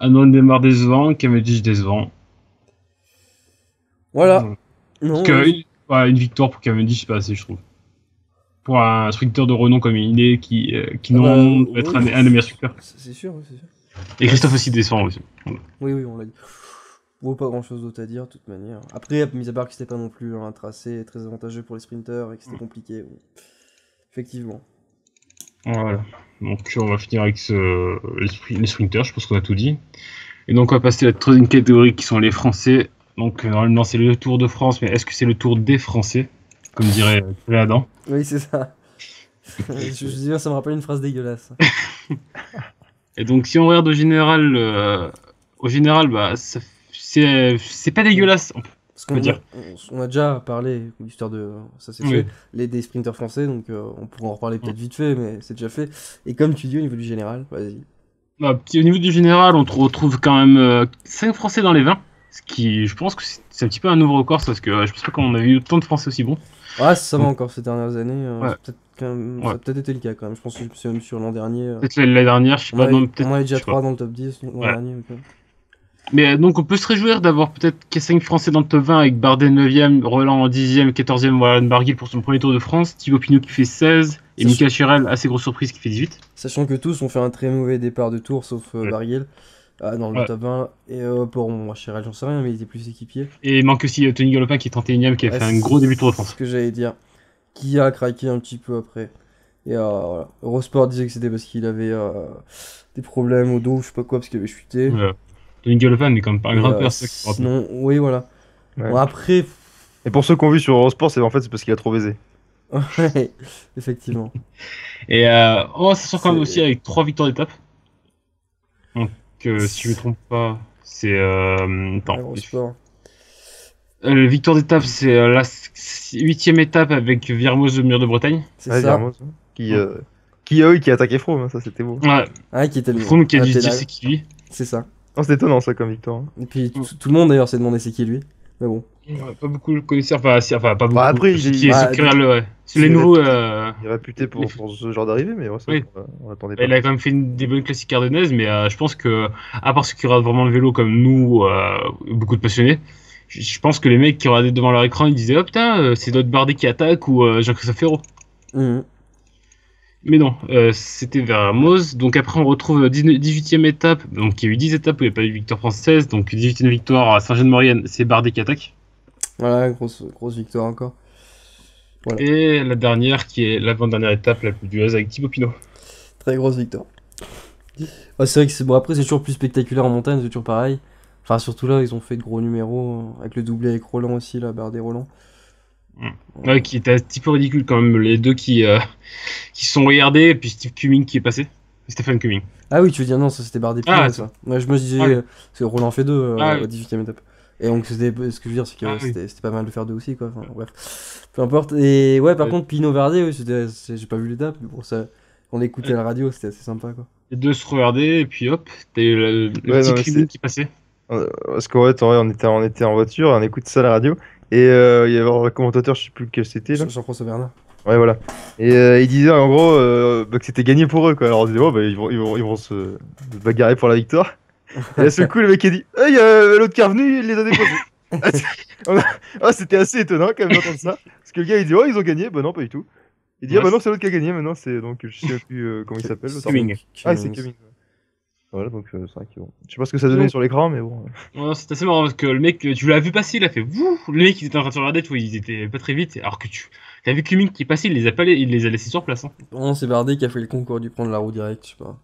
Anon démarre décevant, Cavendish décevant. Voilà. Voilà. Parce Non, que une victoire pour Cavendish, c'est pas assez, je trouve. Pour un sprinter de renom comme il est, qui ah bah, normalement peut être oui, un des meilleurs sprinters. c'est sûr, oui, c'est sûr. Et Christophe aussi décevant aussi. Voilà. Oui, oui, on l'a dit. Bon, pas grand chose d'autre à dire, de toute manière. Après, mis à part que c'était pas non plus un tracé très avantageux pour les sprinters et que c'était compliqué. Bon. Effectivement. Voilà. Donc on va finir avec les sprinters, je pense qu'on a tout dit. Et donc on va passer à la troisième catégorie qui sont les Français. Donc normalement c'est le Tour de France, mais est-ce que c'est le Tour des Français, comme dirait Adam? Oui, c'est ça. Je dis bien, ça me rappelle une phrase dégueulasse. Et donc si on regarde au général, bah c'est pas dégueulasse, on Parce peut dire. on a déjà parlé, l'histoire de. Ça c'est Oui. fait. Des sprinters français, donc on pourra en reparler peut-être vite fait, mais c'est déjà fait. Et comme tu dis, au niveau du général, vas-y. Bah, au niveau du général, on retrouve quand même 5 Français dans les 20. Ce qui, je pense que c'est un petit peu un nouveau record, parce que je pense pas qu'on a eu autant de Français aussi bons. Ah, ça va encore ces dernières années. Ouais. Ça a peut-être été le cas quand même. Je pense que c'est même sur l'an dernier. Peut-être l'année dernière, je sais pas, non, peut-être. On avait je déjà sais 3 pas. dans le top 10 l'an Ouais. dernier. ok. Mais donc on peut se réjouir d'avoir peut-être 5 Français dans le top 20 avec Bardet 9ème, Roland en 10ème, 14ème, Warren Barguil pour son premier Tour de France, Thibaut Pinot qui fait 16 et Michael Chirel, assez grosse surprise, qui fait 18. Sachant que tous ont fait un très mauvais départ de tour, sauf Ouais. Barguil. Dans le Ouais. top 20. Et pour moi, Chirel, j'en sais rien, mais il était plus équipier. Et il manque aussi Tony Galopin qui est 31ème, qui a fait un gros début de Tour de C'est France. ce que j'allais dire. Qui a craqué un petit peu après. Et voilà. Eurosport disait que c'était parce qu'il avait des problèmes au dos, je sais pas quoi, parce qu'il avait chuté. Tony Galopin n'est quand même pas un Et, grimpeur, c'est ça qui me rappelle. sinon, oui, voilà. Ouais. Bon, après, Et pour ceux qui ont vu sur Eurosport, c'est parce qu'il a trop baisé. Ouais, effectivement. Et ça sort quand même aussi avec 3 victoires d'étape. Donc, si je me trompe pas, c'est. Attends. Victoire d'étape, c'est la 8ème étape avec Viermoz au mur de Bretagne. C'est ça. Viermoz, qui a attaqué Froome, ça c'était beau. Ouais. Qui était Froome qui a dû se dire c'est qui lui. C'est ça. Non, c'est étonnant ça comme victoire. Et puis tout le monde d'ailleurs s'est demandé c'est qui lui. Mais bon. Pas beaucoup le connaissaient, enfin pas beaucoup. Après, c'est les nouveaux. Il est réputé pour ce genre d'arrivée, mais ouais, on l'attendait pas. Il a quand même fait des bonnes classiques ardennaises, mais je pense que, à part ceux qui regardent vraiment le vélo comme nous, beaucoup de passionnés, je pense que les mecs qui regardaient devant leur écran, ils disaient oh putain, c'est notre Bardet qui attaque ou Jean-Christophe Ferraud. Mais non, c'était vers Moz. Donc après, on retrouve 18ème étape. Donc il y a eu 10 étapes où il n'y a pas eu de victoire française. Donc 18ème victoire à Saint-Jean-de-Maurienne, c'est Bardet qui attaque. Voilà, grosse victoire encore. Voilà. Et la dernière qui est l'avant-dernière étape la plus dureuse avec Thibaut Pinot. Très grosse victoire. C'est vrai que bon, après c'est toujours plus spectaculaire en montagne, c'est toujours pareil. Enfin surtout là, ils ont fait de gros numéros avec le doublé avec Roland aussi, là, Bardet Roland. Ouais, qui était un petit peu ridicule quand même, les deux qui se sont regardés, et puis Steve Cumming qui est passé. Stéphane Cumming. Ah oui, tu veux dire non, ça c'était Bardet Pinot, ça. Ouais, je me disais, parce que Roland fait 2 au 18ème étape. Et donc ce que je veux dire, c'est que c'était pas mal de faire 2 aussi, quoi. Enfin, bref. Peu importe. Et ouais, par contre, Pinot Bardet, j'ai pas vu l'étape, mais pour ça, on écoutait la radio, c'était assez sympa, quoi. Les deux se regardaient, et puis hop, t'as eu le petit Cumming qui passait. Parce qu'en fait, on était en voiture, on écoutait ça à la radio. Et il y avait un commentateur, je sais plus lequel c'était là. Jean-François Bernard. Ouais, voilà. Et il disait en gros que c'était gagné pour eux, quoi. Alors on disait, oh, bah, ils vont se bagarrer pour la victoire. Et là, ce coup, le mec a dit, il y a l'autre qui est revenu, il les a déposés. C'était assez étonnant quand même d'entendre ça. Parce que le gars, il dit, oh, ils ont gagné. Bah non, pas du tout. Il dit, ah bah non, c'est l'autre qui a gagné. Maintenant, c'est donc, je sais plus comment il s'appelle. Cumming. Ah, c'est Cumming. Voilà, donc c'est vrai que bon. Je sais pas ce que ça donnait sur l'écran, mais bon. Ouais, c'est assez marrant parce que le mec, tu l'as vu passer, il a fait wouh. Le mec, il était en train de se regarder, tu vois, ils étaient pas très vite. Alors que t'as vu Cumming qui est passé, il les a laissés sur place. Hein. Non, c'est Bardet qui a fait le concours du prendre la roue direct, je sais pas.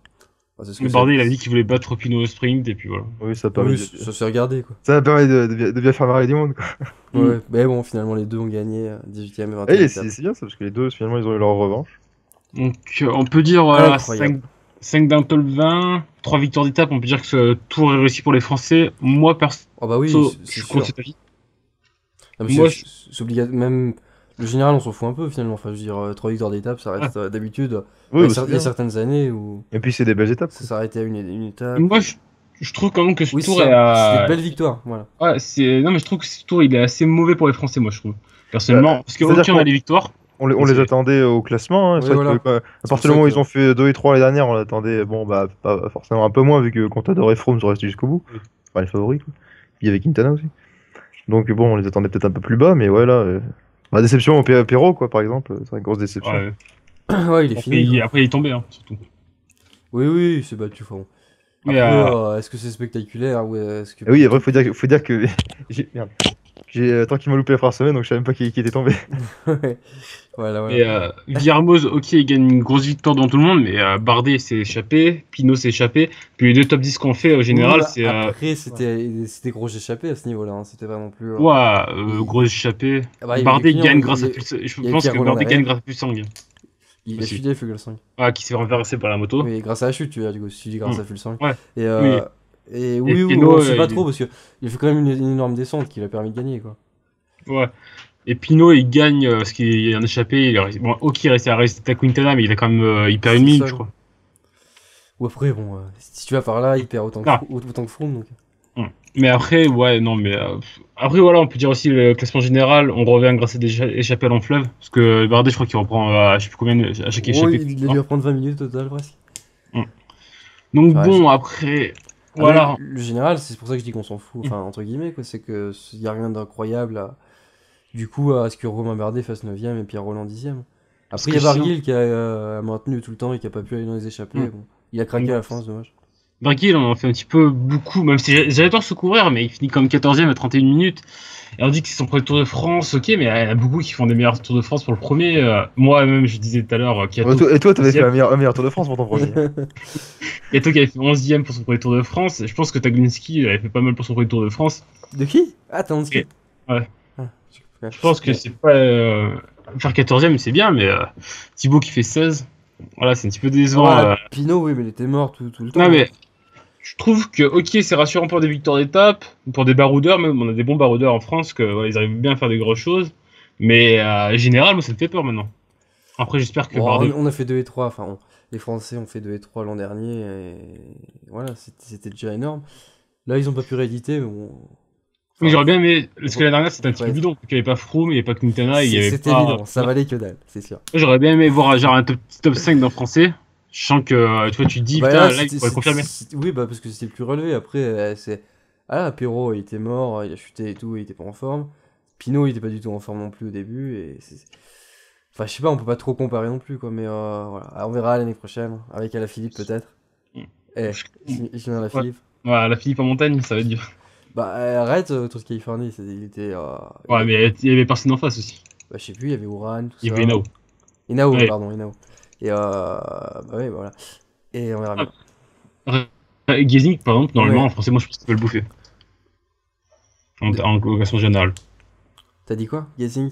Le Bardet, il a dit qu'il voulait battre Pinot au sprint, et puis voilà. Oui, ça permet. Ça s'est regardé, quoi. Ça permet de bien faire marrer du monde, quoi. Ouais, mais bon, finalement, les deux ont gagné 18ème et 20ème. C'est bien ça, parce que les deux, finalement, ils ont eu leur revanche. Donc, on peut dire, voilà, 5 d'un top 20, 3 victoires d'étape, on peut dire que ce tour est réussi pour les Français. Moi, perso, bah oui, je suis contre cet avis. Moi, c'est obligatoire. Même le général, on s'en fout un peu finalement. Enfin, je veux dire, 3 victoires d'étape, ça reste d'habitude. Oui, il y a certaines années où. Et puis, c'est des belles étapes. Ça s'arrêtait à une étape. Moi, je trouve quand même que ce tour c'est une belle victoire. Voilà. Ouais, non, mais je trouve que ce tour, il est assez mauvais pour les Français, moi, je trouve. Personnellement, parce qu'aucun n'a les victoires. On les attendait au classement, hein. Oui, voilà. À partir du moment où ils ont fait 2 et 3 les dernières, on l'attendait, bon, bah, pas forcément un peu moins, vu que Contador et Froome sont restés jusqu'au bout. Enfin, les favoris, quoi. Puis il y avait Quintana aussi. Donc, bon, on les attendait peut-être un peu plus bas, mais ouais, là. Déception au Perrault, quoi, par exemple. C'est une grosse déception. Ouais, il est fini. Après, il est tombé, hein, surtout. Oui, il s'est battu, fond. Après, est-ce que c'est spectaculaire ou est-ce que... Oui, après, faut dire que. Merde. Tant qu'il m'a loupé la première semaine, donc je savais même pas qui était tombé. Voilà. Et Viermoz, ok, il gagne une grosse victoire devant tout le monde, mais Bardet s'est échappé, Pinot s'est échappé. Puis les deux top 10 qu'on fait au général, c'est. Après, c'était gros échappé à ce niveau-là, hein. C'était pas non plus. Gros échappé. Bardet gagne grâce à Pulsang. Je pense que Bardet gagne grâce à Pulsang. Il a chuté Fuglsang. Qui s'est renversé par la moto. Oui, grâce à la chute, tu vois, du coup, si tu dis grâce à Fuglsang. Ouais. Et oui, on sait pas trop parce qu'il a fait quand même une énorme descente qui l'a permis de gagner, quoi. Ouais. Et Pinot, il gagne parce qu'il est en échappé. Il reste à Quintana, mais il a quand même. Il perd une minute, je crois. Ou après, bon, si tu vas par là, il perd autant que Froome. Donc. Mais après, après, voilà, on peut dire aussi le classement général. On revient grâce à des échappées à long fleuve. Parce que Bardet, je crois qu'il reprend je sais plus combien à chaque échappée. Il a dû reprendre 20 minutes au total, presque. Donc, après. Voilà. Le général, c'est pour ça que je dis qu'on s'en fout, enfin, entre guillemets, quoi. C'est qu'il n'y a rien d'incroyable du coup, à ce que Romain Bardet fasse 9ème et Pierre Roland 10ème. Après, il y a Barguil qui a maintenu tout le temps et qui a pas pu aller dans les échappées. Bon. Il a craqué à la fin, c'est dommage. Barguil, on en fait un petit peu beaucoup, même si j'avais peur de se couvrir, mais il finit comme 14ème à 31 minutes. Et on dit que c'est son premier Tour de France, ok, mais il y en a beaucoup qui font des meilleurs Tours de France pour le premier. Moi-même, je disais tout à l'heure qu'il y a Et toi, t'avais fait un meilleur Tour de France pour ton premier. Il y a toi qui avait fait 11ème pour son premier Tour de France. Je pense que Taglinski avait fait pas mal pour son premier Tour de France. De qui? Ah, Taglinski. Ouais. Je pense que c'est pas. Faire 14ème, c'est bien, mais Thibaut qui fait 16, voilà, c'est un petit peu décevant. Ouais, Pinot, oui, mais il était mort tout le temps. Non, mais je trouve que, ok, c'est rassurant pour des victoires d'étape, pour des baroudeurs, même, on a des bons baroudeurs en France, que ouais, ils arrivent bien à faire des grosses choses, mais en général, moi, ça me fait peur maintenant. Après, j'espère que Bon, Bardet. on a fait 2 et 3, enfin, les Français ont fait 2 et 3 l'an dernier, et voilà, c'était déjà énorme. Là, ils ont pas pu rééditer, mais bon. Oui, Enfin, j'aurais bien aimé, parce que la dernière, c'était un faut petit pas peu être- bidon, il n'y avait pas Froome, il n'y avait pas Quintana, il y avait C'était pas. évident, ça valait que dalle, c'est sûr. J'aurais bien aimé voir genre un top 5 dans le français, sachant que, tu vois, tu te dis, Bah putain, là, là, il pourrait confirmer. oui, bah parce que c'était plus relevé. Après, c'est. Ah là, Perrault, il était mort, il a chuté et tout, il était pas en forme. Pinot, il était pas du tout en forme non plus au début. Enfin, je sais pas, on peut pas trop comparer non plus, quoi. Mais voilà. Alors, on verra l'année prochaine, avec Alaphilippe peut-être. Eh, Julien Ouais, Alaphilippe. ouais, la Philippe en montagne, ça va être dur. Bah, arrête, Tour de Californie, il était. Ouais, mais il y avait personne en face aussi. Bah, je sais plus, il y avait Uran, tout Il y ça. avait Nao. Inao, Ouais. pardon, Inao. Et bah, ouais, voilà. Et on verra bien. Gazing, par exemple, Non, normalement, mais en français, moi, je pense qu'il peut le bouffer. En classement générale. t'as dit quoi? Guessing?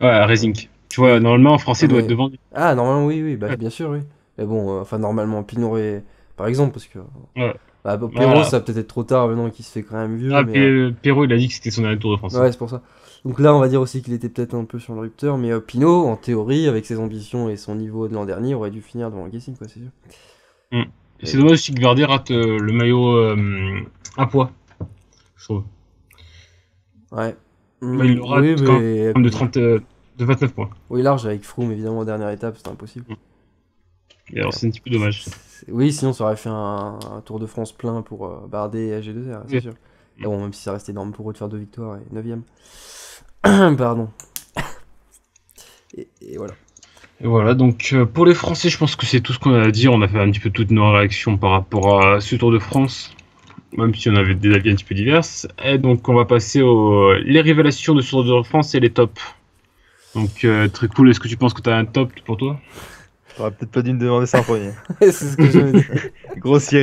Ouais, Racing. Tu vois, normalement, en français, Non, il doit être mais... devant. Ah, normalement, oui, bah, Ouais. bien sûr, oui. Mais bon, enfin, normalement, Pinot et... Par exemple, parce que... Ouais. Bah, Perrault, Voilà. ça va peut-être être trop tard maintenant qu'il se fait quand même vieux, Ah, mais... Perrault, il a dit que c'était son dernier Tour de France. Ouais, c'est pour ça. Donc là, on va dire aussi qu'il était peut-être un peu sur le rupteur, mais Pinot, en théorie, avec ses ambitions et son niveau de l'an dernier, aurait dû finir devant Guessing, quoi, c'est sûr. Mm. C'est Et- dommage aussi que Verdet rate le maillot à poids, je trouve. Ouais. Bah, il le rate Oui, quand mais... même de 30, de 29 points. Oui, large avec Froome, évidemment, en dernière étape, c'était impossible. Et alors, c'est un petit peu dommage. Oui, sinon ça aurait fait un Tour de France plein pour Bardet et AG2R, c'est Oui. sûr. Et bon, même si ça restait énorme pour eux de faire 2 victoires et 9ème. Pardon. Et voilà. Et voilà, donc pour les Français, je pense que c'est tout ce qu'on a à dire. On a fait un petit peu toutes nos réactions par rapport à ce Tour de France, même si on avait des avis un petit peu diverses. Et donc, on va passer aux les révélations de ce Tour de France et les tops. Donc, très cool. Est-ce que tu penses que tu as un top pour toi? T'aurais peut-être pas dû me demander ça en premier. C'est ce que je me dis. Grossière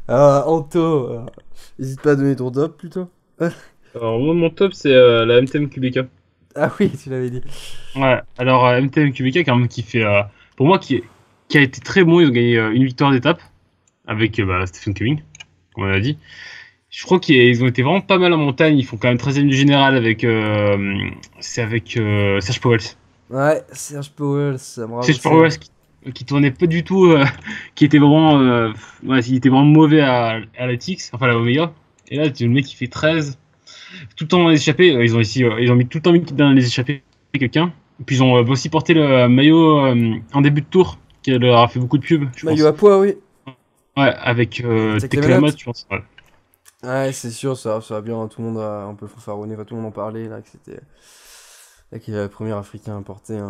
erreur. Anto, n'hésite pas à donner ton top plutôt. Alors, moi, mon top, c'est la MTM QBK. Ah oui, tu l'avais dit. Ouais, alors MTM QBK, quand même, qui fait, pour moi, qui a été très bon. Ils ont gagné une victoire d'étape avec Stephen Cumming, comme on a dit. Je crois qu'ils ont été vraiment pas mal en montagne. Ils font quand même 13ème du général avec, c'est avec Serge Pauwels. Ouais, Serge Pauwels, ça me Serge rappelle. Pauwels qui tournait pas du tout, qui était vraiment, ouais, il était vraiment mauvais à la TX, enfin à la Omega. Et là, le mec qui fait 13, tout le temps dans les échappées. Ils ont mis tout le temps mis dans les échappées quelqu'un. Et puis ils ont aussi porté le maillot en début de tour, qui leur a fait beaucoup de pub, je pense. Maillot à poids, oui. Ouais, avec Avec les Teclamat, menottes. je pense. Ouais. Ouais, c'est sûr, ça va bien. Tout le monde a un peu fanfaronné, tout le monde en parlait là, que c'était. Là, qu'il y avait le premier africain à porter un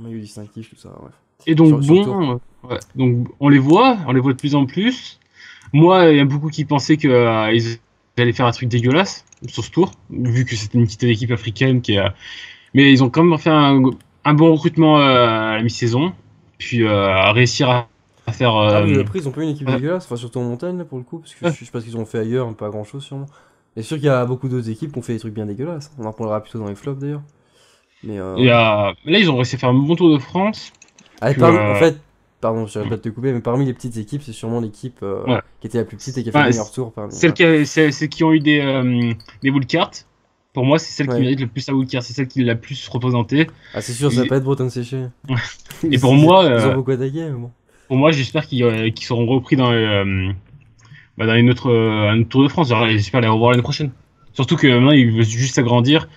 maillot distinctif, tout ça, bref. Et donc Sur le tour. bon, ouais, donc on les voit de plus en plus. Moi, il y a beaucoup qui pensaient que ils allaient faire un truc dégueulasse sur ce tour, vu que c'était une petite équipe africaine mais ils ont quand même fait un bon recrutement à la mi-saison, puis à réussir à faire. Ah, mais après, ils ont pas une équipe ouais. dégueulasse, enfin, surtout en montagne, là, pour le coup, parce que Ouais. je sais pas ce qu'ils ont fait ailleurs, pas grand chose, sûrement. Et sûr qu'il y a beaucoup d'autres équipes qui ont fait des trucs bien dégueulasses. On en reparlera plutôt dans les flops, d'ailleurs. Mais, Et là, ils ont réussi à faire un bon tour de France. allez, Puis, en fait, pardon, je pas de te couper, mais parmi les petites équipes, c'est sûrement l'équipe Ouais. qui était la plus petite et qui a fait Ouais, le meilleur tour parmi. celles qui ont eu des wildcards, pour moi, c'est celle qui Ouais. mérite le plus la wildcard. C'est celle qui l'a plus représentée. Ah, c'est sûr, ça va Et- pas être Bretonne séchée. Ouais. Et pour moi, Ils ont beaucoup attaqué, mais bon. pour moi, j'espère qu'ils seront repris dans un autre Tour de France. J'espère les revoir l'année prochaine. Surtout que maintenant, ils veulent juste s'agrandir.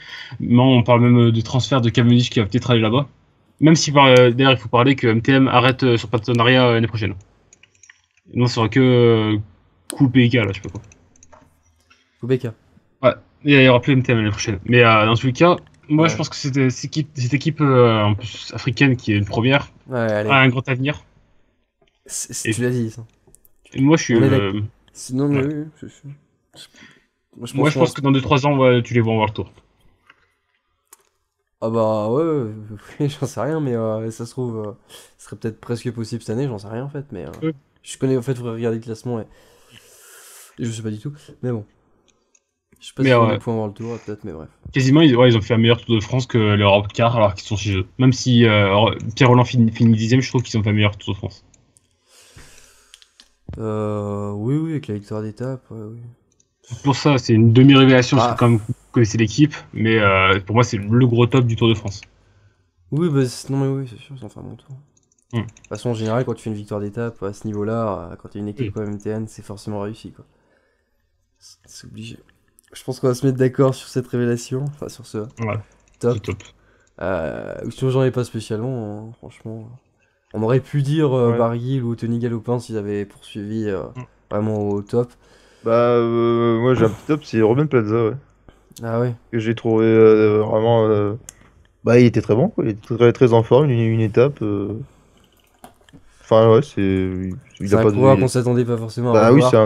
Maintenant, on parle même de transfert de Cavendish qui va peut-être aller là-bas. Même si, d'ailleurs, il faut parler que MTM arrête son partenariat l'année prochaine. Non, ce sera que Coupe PK, là, je sais pas quoi. Kubeka. Ouais, il y aura plus MTM l'année prochaine. Mais dans tous les cas, moi, Ouais. je pense que cette équipe en plus africaine qui est une première Ouais, allez. a un grand avenir. Et- Tu l'as dit, ça. Et moi, je suis. On est d'accord. Sinon, mais Ouais. oui, c'est sûr. Moi, je pense que dans 2-3 ans, tu les vois en voir le tour. Ah bah ouais, j'en sais rien, mais ça se trouve, ce serait peut-être presque possible cette année, j'en sais rien en fait, mais Ouais. je connais, en fait, faudrait regarder le classement et je sais pas du tout, mais bon. Je sais pas Mais si on a ouais. des points avant le tour, peut-être, mais bref. Quasiment, ils ont fait un meilleur Tour de France que l'Europe car alors qu'ils sont chez eux. Même si Pierre Roland finit 10ème, je trouve qu'ils ont fait un meilleur Tour de France. Oui, avec la victoire d'étape, oui. Pour ça, c'est une demi-révélation, Ah. parce que comme vous connaissez l'équipe, mais pour moi, c'est le gros top du Tour de France. Oui, bah, non, mais oui, c'est sûr, ils ont fait un bon tour. Mm. De toute façon, en général, quand tu fais une victoire d'étape à ce niveau-là, quand t'as une équipe Oui. comme MTN, c'est forcément réussi, quoi. C'est obligé. Je pense qu'on va se mettre d'accord sur cette révélation, enfin sur ce Ouais, top. c'est top. Sinon, j'en ai pas spécialement, hein, franchement. On aurait pu dire Ouais. Barguil ou Tony Galopin s'ils avaient poursuivi vraiment au top. Bah, moi j'ai un petit top, c'est Robin Plaza, ouais. Ah ouais. Que j'ai trouvé vraiment. Bah, il était très bon, quoi. Il était très, très en forme, une étape. Enfin, ouais, c'est. Il C'est a un pas coureur de. qu'on s'attendait pas forcément à Bah oui, revoir. c'est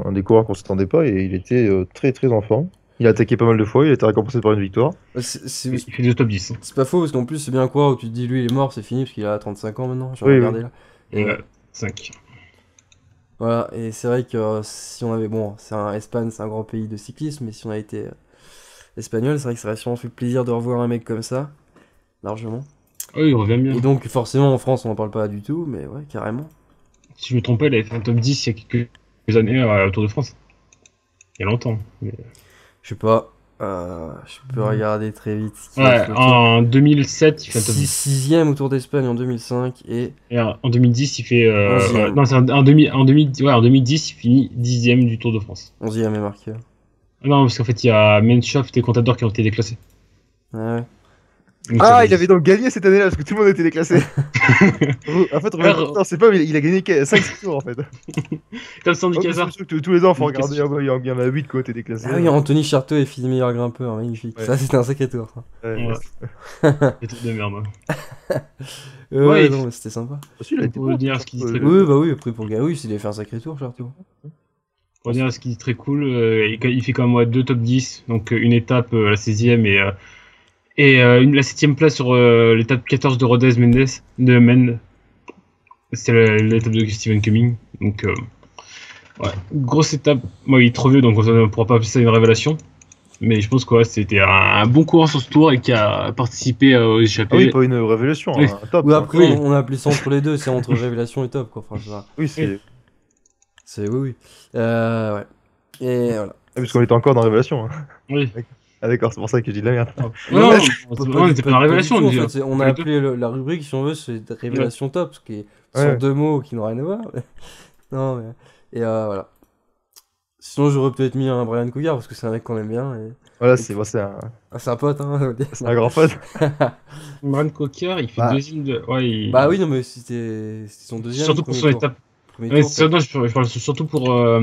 un des coureurs qu'on s'attendait pas et il était très, très en forme. Il a attaqué pas mal de fois, il a été récompensé par une victoire. Il fait le top 10. C'est pas faux, parce qu'en plus, c'est bien un coureur où tu te dis, lui, il est mort, c'est fini, parce qu'il a 35 ans maintenant. J'ai Oui, regardé là. Et, Ouais, 5. voilà, et c'est vrai que si on avait. Bon, Espagne, c'est un grand pays de cyclisme, mais si on a été espagnol, c'est vrai que ça aurait sûrement fait plaisir de revoir un mec comme ça, largement. Oui, il revient bien. Et donc, forcément, en France, on en parle pas du tout, mais ouais, carrément. Si je me trompe pas, il avait fait un top 10 il y a quelques années au Tour de France. Il y a longtemps. Mais... Je sais pas, je peux regarder très vite. Ce qu'il a Ouais, fait au en 2007, il fait un top Tour. 10. Sixième au Tour d'Espagne en 2005, et Et en 2010, il fait. 11e. Non, c'est en 2010, il finit 10ème du Tour de France. 11e est marqué. Non, parce qu'en fait, il y a Menchoff et Contador qui ont été déclassés. Ah ouais. Donc, Ah, ça il fait avait donc gagné cette année-là parce que tout le monde était déclassé. En fait, Robin, c'est pas, mais il a gagné 5 tours en fait. 10. Comme Sandy Oh, mais Cazard. c'est sûr que tous les ans, faut Une regarder. question. Ah, bah, il y en a 8 qui ont été déclassés. Ah oui, Anthony Charteau est fini meilleur grimpeur, magnifique. Ouais. Ça, c'était un sacré tour. Ça. Ouais, Ouais. Des trucs de merde. Ouais. Ouais, il- non, mais c'était sympa. Aussi, il a On été peut bon, dire ce qu'il dit très Oui, bah oui, après pour oui, il a fait un sacré tour, Charteau. Pour dire ce qui est très cool, il fait quand même 2 top 10, donc une étape, la 16e, la 7e place sur l'étape 14 de Rodez de Mendes. C'était l'étape de Steven Cumming. Donc, ouais, grosse étape. Moi, il est trop vieux, donc on ne pourra pas appeler ça une révélation. Mais je pense que ouais, c'était un bon coureur sur ce tour et qui a participé aux Ah échappées. oui, pas une révélation, Oui. un top. Ou hein. après, Oui. on a appelé ça entre les deux, c'est entre révélation et top, quoi. Enfin, c'est ça. Oui, c'est. C'est oui. Ouais. Et voilà. Ah, parce qu'on était encore dans révélation. Hein. Oui. Ah, d'accord, c'est pour ça que je dis de la merde. Non, Ouais, on n'était pas dans la révélation. du tout, on en disait- fait, on a les deux. appelé la rubrique, si on veut, c'est révélation top, ce qui sont Ouais. deux mots qui n'ont rien à voir. Non, mais. Et voilà. Sinon, j'aurais peut-être mis un Brian Couillard, parce que c'est un mec qu'on aime bien. Et... Voilà, c'est un, Ah, c'est un pote, hein. c'est un grand pote. Brian Coquard, il fait Bah. deuxième de. Ouais, Bah oui, non, mais c'était son deuxième. surtout pour premier son tour. étape. Premier Ouais, tour, je parle surtout pour sa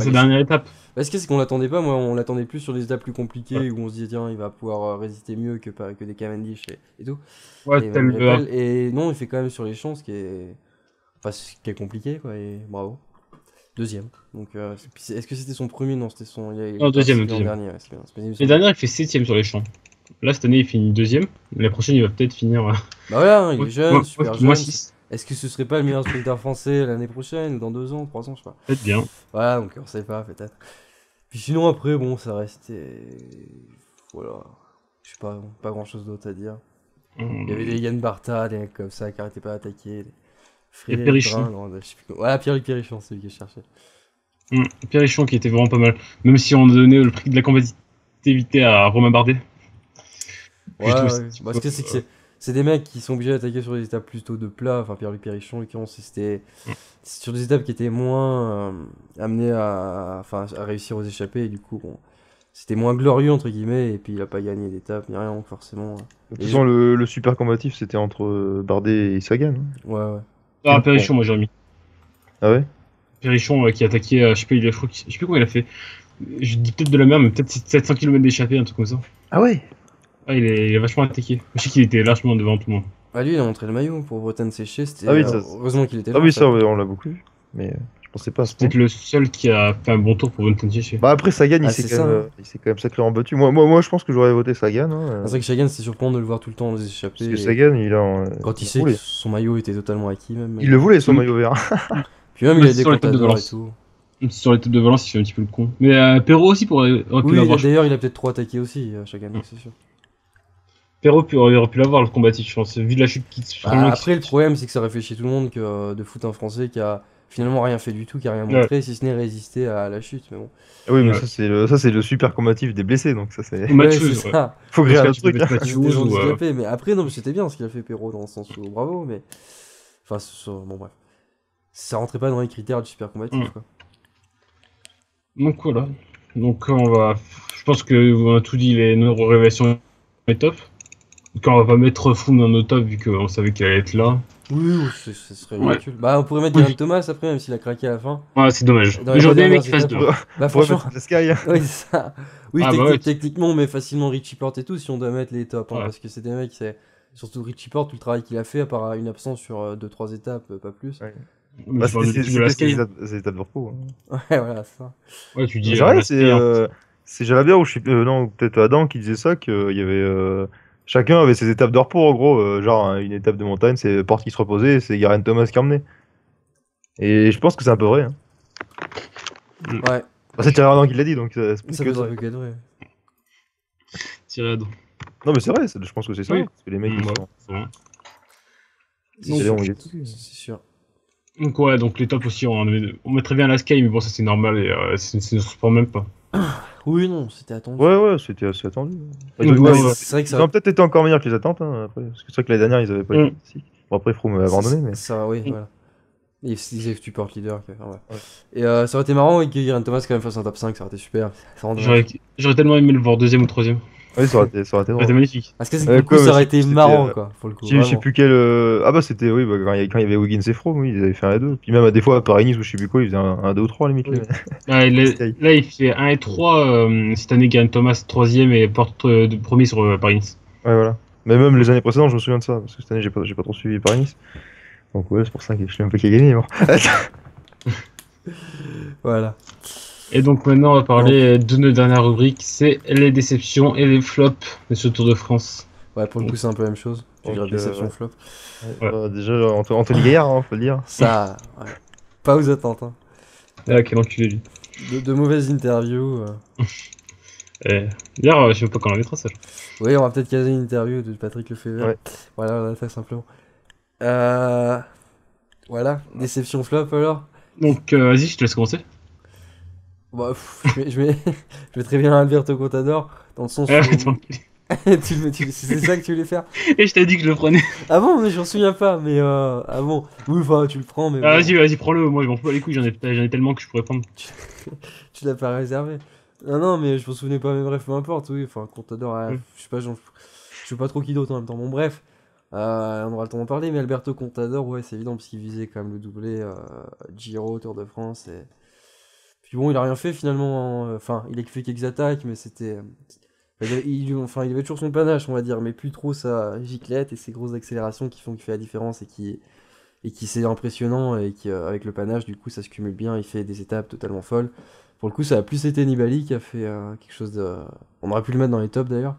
les- dernière étape. Parce que c'est qu'on l'attendait pas, moi on l'attendait plus sur des étapes plus compliquées où on se disait tiens il va pouvoir résister mieux que des Cavendish et tout. Ouais, Et, tel Van Rempel, et non il fait quand même sur les champs ce qui est, enfin, ce qui est compliqué quoi et bravo. Deuxième. Donc est-ce que c'était son premier? Non c'était son. Non, deuxième, l'an deuxième. dernier, ouais, c'est bien. L'année dernière, il fait 7ème sur les champs. Là, cette année, il finit 2ème. L'année prochaine, il va peut-être finir. Bah voilà, hein, il est jeune, super jeune. Moi, 6. Est-ce que ce serait pas le meilleur sprinter français l'année prochaine ou dans 2 ans, 3 ans, je sais pas. Peut-être bien. Voilà, donc on sait pas, peut-être. Puis sinon, après, bon, ça restait. Voilà. Je sais pas grand chose d'autre à dire. Il y avait des Yann Barta, des mecs comme ça qui arrêtaient pas d'attaquer. Frédéric Perrichon. Brun, non, je sais plus. Voilà, Pierre-Luc Perrichon, c'est lui que je cherchais. Perrichon qui était vraiment pas mal. Même si on donnait le prix de la combativité à Romain Bardet. Ouais, Je trouve ouais. c'est- Parce que c'est des mecs qui sont obligés d'attaquer sur des étapes plutôt de plat. Enfin, Pierre-Luc Perrichon, en l'occurrence, c'était sur des étapes qui étaient moins amenées à réussir aux échappées. Et du coup, bon, c'était moins glorieux, entre guillemets. Et puis, il a pas gagné d'étape ni rien, donc forcément. De toute façon, le super combatif, c'était entre Bardet et Sagan. Hein. Ouais. Ah, Perrichon, moi, j'ai remis. Ah ouais? Perrichon qui a attaqué, je sais pas, je sais plus comment il a fait. Je dis peut-être de la merde, mais peut-être 700 km d'échappée, un truc comme ça. Ah ouais? Ah, il a vachement attaqué. Je sais qu'il était largement devant tout le monde. Ah, lui, il a montré le maillot pour Bretagne séchée. C'était Ah oui, ça- heureusement qu'il était là. Ah oui, en fait. ça, ouais, on l'a beaucoup vu. Mais je pensais pas à ce C'est point. peut-être le seul qui a fait un bon tour pour Bonne chez. Bah après, Sagan, Ah, c'est ça, hein. il s'est quand même sacrément battu. Moi, je pense que j'aurais voté Sagan. Hein, C'est vrai que Sagan, c'est surprenant de le voir tout le temps dans les échappées. parce que et Sagan, il a. Quand il a sait roulé. que son maillot était totalement acquis, même. Il le voulait, son Mm. maillot vert. Puis même, il Ouais, a des sur les têtes de contadors et balance. tout. Sur l'étape de Valence, il fait un petit peu le con. Mais Perrault aussi aurait pu Oui, l'avoir. d'ailleurs, il a peut-être trop attaqué aussi chaque année, c'est sûr. Perrault aurait pu l'avoir le combatif, je pense, vu la chute qui Après, le problème, c'est que ça réfléchit tout le monde que de foot un Français qui a finalement rien fait du tout, qui a rien montré, si ce n'est résister à la chute. Mais bon. Oui, mais ça c'est le super combatif des blessés, donc ça c'est. Ou Mathieu, c'est ça. Faut créer un truc. Des gens handicapés, mais après, non, mais c'était bien ce qu'il a fait Perrault dans le sens où bravo, mais. Enfin, bon, bref. Ça rentrait pas dans les critères du super combatif, quoi. Donc voilà. Donc je pense que on a tout dit, nos révélations est top. Donc on va pas mettre Froome dans nos top vu qu'on savait qu'il allait être là. Oui, ce serait ridicule. Bah, on pourrait mettre Geraint Thomas après, même s'il a craqué à la fin. Ouais, c'est dommage. J'aurais bien aimé qu'il fasse 2. Bah, franchement. La Sky. Oui, c'est ça. Oui, techniquement, on met facilement Richie Porte et tout si on doit mettre les tops. Parce que c'est des mecs, surtout Richie Porte, tout le travail qu'il a fait, à part une absence sur 2-3 étapes, pas plus. Ouais. Bah, c'est les étapes de repos. Ouais, voilà, c'est ça. Ouais, tu dis. C'est vrai, c'est Jalabert ou non, peut-être Adam qui disait ça, qu'il y avait. Chacun avait ses étapes de repos, en gros. Genre, une étape de montagne, c'est Porte qui se reposait, et c'est Geraint Thomas qui emmenait. Et je pense que c'est un peu vrai. Hein. Ouais. Bah, c'est Thierry Adam qui l'a dit, donc c'est ça peut être vrai. Thierry Adam. Non, mais c'est vrai, je pense que c'est ça. Oui. Parce que les mecs, c'est sûr. Donc ouais, donc les tops aussi, on mettrait bien la Sky, mais bon, ça c'est normal et ça ne se surprend même pas. Oui, non, c'était attendu. Ouais, c'était assez attendu. C'est vrai que ça aurait peut-être été encore meilleur que les attentes, hein, après. Parce que c'est vrai que l'année dernière, ils avaient pas été ici. Bon, après, Froome a abandonné, mais. Ça, oui, voilà. Ils disaient que tu portes leader. Ouais. Et ça aurait été marrant que Geraint Thomas quand même fasse un top 5, ça aurait été super. J'aurais tellement aimé le voir 2ème ou 3ème. Oui, ça aurait été drôle. Magnifique. Parce que ça aurait été marrant, quoi, pour le coup. Je sais plus quel. Ah bah c'était, oui, quand il y avait Wiggins et Froome, oui, ils avaient fait un et 2. Puis même des fois à Paris-Nice ou je sais plus quoi, ils faisaient un 2 ou 3 limite. Oui. Là, il fait 1 et 3. Cette année, Geraint Thomas 3ème et Porte premier sur Paris-Nice. Ouais, voilà. Mais même les années précédentes, je me souviens de ça. Parce que cette année, j'ai pas trop suivi Paris-Nice. Donc ouais, c'est pour ça que je sais un peu qui a gagné. Bon. Voilà. Et donc maintenant, on va parler de nos dernières rubriques, c'est les déceptions et les flops de ce Tour de France. Ouais, pour le coup, c'est un peu la même chose. Tu dirais déception, flop. Déjà, Anthony Gaillard, hein, faut le dire. Ça, pas aux attentes. Hein. Ah, quel enculé, lui. De mauvaises interviews. D'ailleurs, je sais pas quand on la mettra, ça. Oui, on va peut-être caser une interview de Patrick Lefebvre. Ouais. Voilà, on va faire simplement. Voilà, déception flop alors. Donc, vas-y, je te laisse commencer. Bah, je vais très bien Alberto Contador, dans le sens où... c'est ça que tu voulais faire. Et je t'ai dit que je le prenais. Ah bon, mais je m'en souviens pas, mais ah bon, oui, enfin, tu le prends, mais... Ah, bon. Vas-y, prends-le, moi je m'en fous pas les couilles, j'en ai tellement que je pourrais prendre. Tu l'as pas réservé. Non, mais je m'en souvenais pas, mais bref, peu importe, oui, enfin, Contador, je sais pas, je sais pas trop qui d'autre en même temps, bon, bref. On aura le temps d'en parler, mais Alberto Contador, ouais, c'est évident, parce qu'il visait quand même le doublé Giro, Tour de France, et... Puis bon, il a rien fait finalement, enfin, il a fait quelques attaques, mais c'était... il avait toujours son panache, on va dire, mais plus trop sa giclette et ses grosses accélérations qui font qu'il fait la différence et qui c'est impressionnant et qui, avec le panache, du coup, ça se cumule bien, il fait des étapes totalement folles. Pour le coup, ça a plus été Nibali qui a fait quelque chose de... On aurait pu le mettre dans les tops d'ailleurs,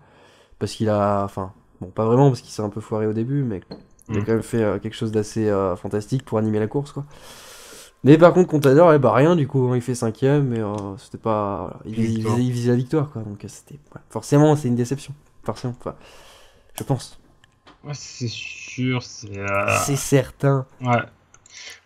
parce qu'il a... Enfin, bon, pas vraiment, parce qu'il s'est un peu foiré au début, mais il a quand même fait quelque chose d'assez fantastique pour animer la course, quoi. Mais par contre, Contador, rien du coup, il fait 5ème, mais c'était pas. Voilà, il visait la victoire, quoi. Donc c'était. Ouais, forcément, c'est une déception. Forcément, enfin, je pense. Ouais, c'est sûr, c'est certain. Ouais.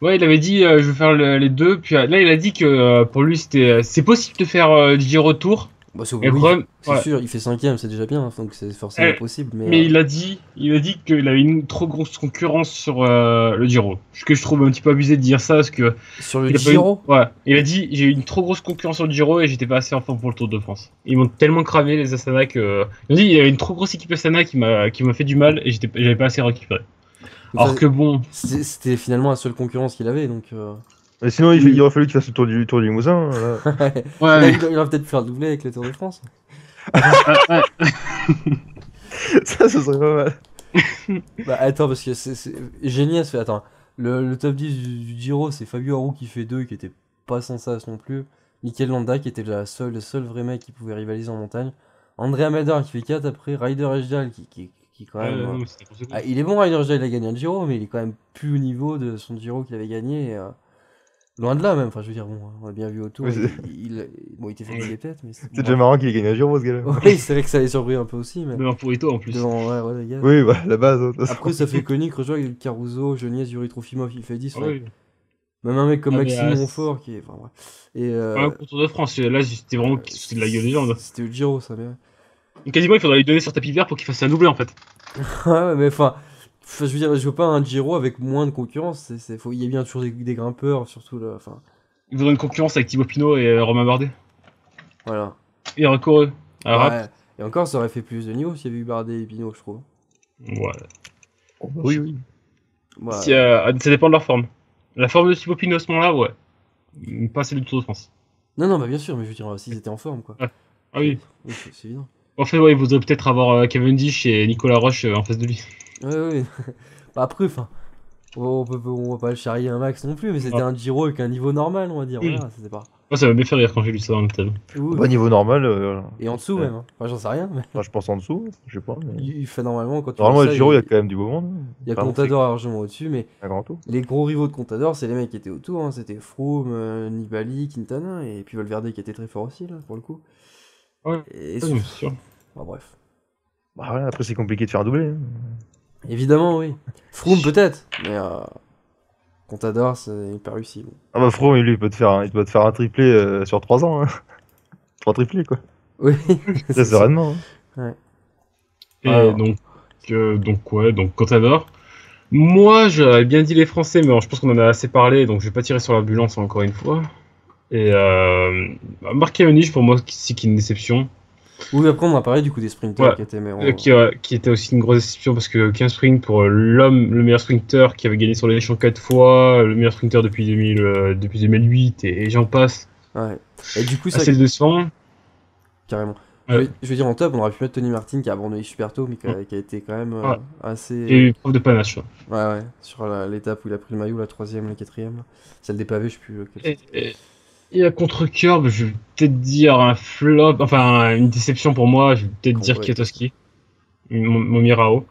Ouais, il avait dit je vais faire les deux, puis là il a dit que pour lui c'est possible de faire du retour. Bah, c'est sûr, il fait 5ème, c'est déjà bien, donc c'est forcément possible. Mais il a dit qu'il avait une trop grosse concurrence sur le Giro. Ce que je trouve un petit peu abusé de dire ça, parce que... Sur le Giro Ouais, il a dit j'ai eu une trop grosse concurrence sur le Giro et j'étais pas assez en forme pour le Tour de France. Ils m'ont tellement cramé les Astana que... Il a dit il y avait une trop grosse équipe Astana qui m'a fait du mal et j'avais pas assez récupéré. Alors que bon... C'était finalement la seule concurrence qu'il avait, donc... Mais sinon, il aurait fallu qu'il fasse le tour du Limousin. Ouais. Il aurait peut-être pu faire le doublé avec le Tour de France. Ça serait pas mal. Bah attends, parce que c'est génial, se fait. Attends, le top 10 du Giro, c'est Fabio Aru qui fait 2, qui était pas sans sas non plus. Mikel Landa qui était le seul vrai mec qui pouvait rivaliser en montagne. André Amador qui fait 4 après. Ryder Ejjal qui quand même... il est bon, Ryder Ejjal, il a gagné un Giro, mais il est quand même plus au niveau de son Giro qu'il avait gagné. Loin de là même, enfin je veux dire, bon, on l'a bien vu autour, Ouais, bon, il était fatigué peut-être, mais c'est déjà marrant qu'il ait gagné un Giro, ce gars-là. Oui, c'est vrai que ça avait surpris un peu aussi, mais Devant Purito en plus. devant, ouais, les gars. Oui, bah, la base. De toute façon. Après, ça fait connu que je vois avec Caruso, Geniez, Yuri Trofimov, il fait 10, Ah oui. même un mec comme Ah, mais, Maxime Montfort qui est. Enfin, bref. Et ouais, pour Tour de France, là c'était vraiment c'était de la gueule des gens. c'était le Giro, ça, mais. Et quasiment il faudrait lui donner sur tapis vert pour qu'il fasse un doublé en fait. Ouais, mais enfin, je veux dire, je veux pas un Giro avec moins de concurrence. Il y a bien toujours des grimpeurs, surtout là. Enfin, Il faudrait une concurrence avec Thibaut Pinot et Romain Bardet. voilà. Et Recoureux. Ouais. Et encore, ça aurait fait plus de niveau s'il y avait eu Bardet et Pinot, je trouve. Ouais. Oh, bah oui, oui. Ouais. Si, ça dépend de leur forme. La forme de Thibaut Pinot à ce moment-là, ouais. Pas celle du Tour de France. Non, non, bah bien sûr, mais je veux dire, s'ils étaient en forme, quoi. Ah oui. Oui, c'est évident. En fait, ouais, il faudrait peut-être avoir Cavendish et Nicolas Roche en face de lui. Ouais, ouais. Bah après, enfin, on va pas le charrier un max non plus, mais c'était Ouais. un Giro avec un niveau normal, on va dire. Oui. Voilà, c'était pas. Moi, ça m'a bien fait rire quand j'ai lu ça dans le thème. Oui, Bah, niveau normal. Et en dessous, ouais. même. Hein. Enfin, j'en sais rien, mais Enfin, je pense en dessous, je sais pas. Mais... il fait normalement quand tu Normalement, vois le ça, Giro, il y a quand même du beau monde. il y a Pardon, Contador largement au-dessus, mais c'est un grand tour. les gros rivaux de Contador, c'est les mecs qui étaient autour. Hein. C'était Froome, Nibali, Quintana, et puis Valverde qui était très fort aussi, là, pour le coup. Ouais, Et bien sûr. Bah, bref. Bah, voilà, après, c'est compliqué de faire un doublé. Hein. Évidemment, oui. Froome peut-être, mais Contador, c'est hyper réussi. Bon. Ah bah, Froome, lui, il peut te faire un triplé sur 3 ans. Hein. 3 triplés, quoi. Oui, Très sereinement. Hein. Ouais. Et Alors. donc Contador. Moi, j'aurais bien dit les Français, mais alors, je pense qu'on en a assez parlé, donc je vais pas tirer sur l'ambulance encore une fois. Et Marc Cavendish, pour moi, c'est qui est une déception. Oui, après, on a parlé du coup des sprinters Ouais. qui étaient. Mais Qui était aussi une grosse déception parce que 15 sprints pour l'homme, le meilleur sprinter qui avait gagné sur les champs 4 fois, le meilleur sprinter depuis 2008 et j'en passe. Ouais. Et du coup, ça. Assez décevant. Carrément. Ouais. Je veux dire, en top, on aurait pu mettre Tony Martin qui a abandonné super tôt, mais qui a été quand même Ouais. assez. Et preuve de panache. Ouais, sur l'étape où il a pris le maillot, la troisième, la quatrième. Celle des pavés, je sais plus. Et à contre-cœur, je vais peut-être dire un flop, enfin une déception pour moi, je vais peut-être dire Ouais. Kwiatkowski, mon Mirao.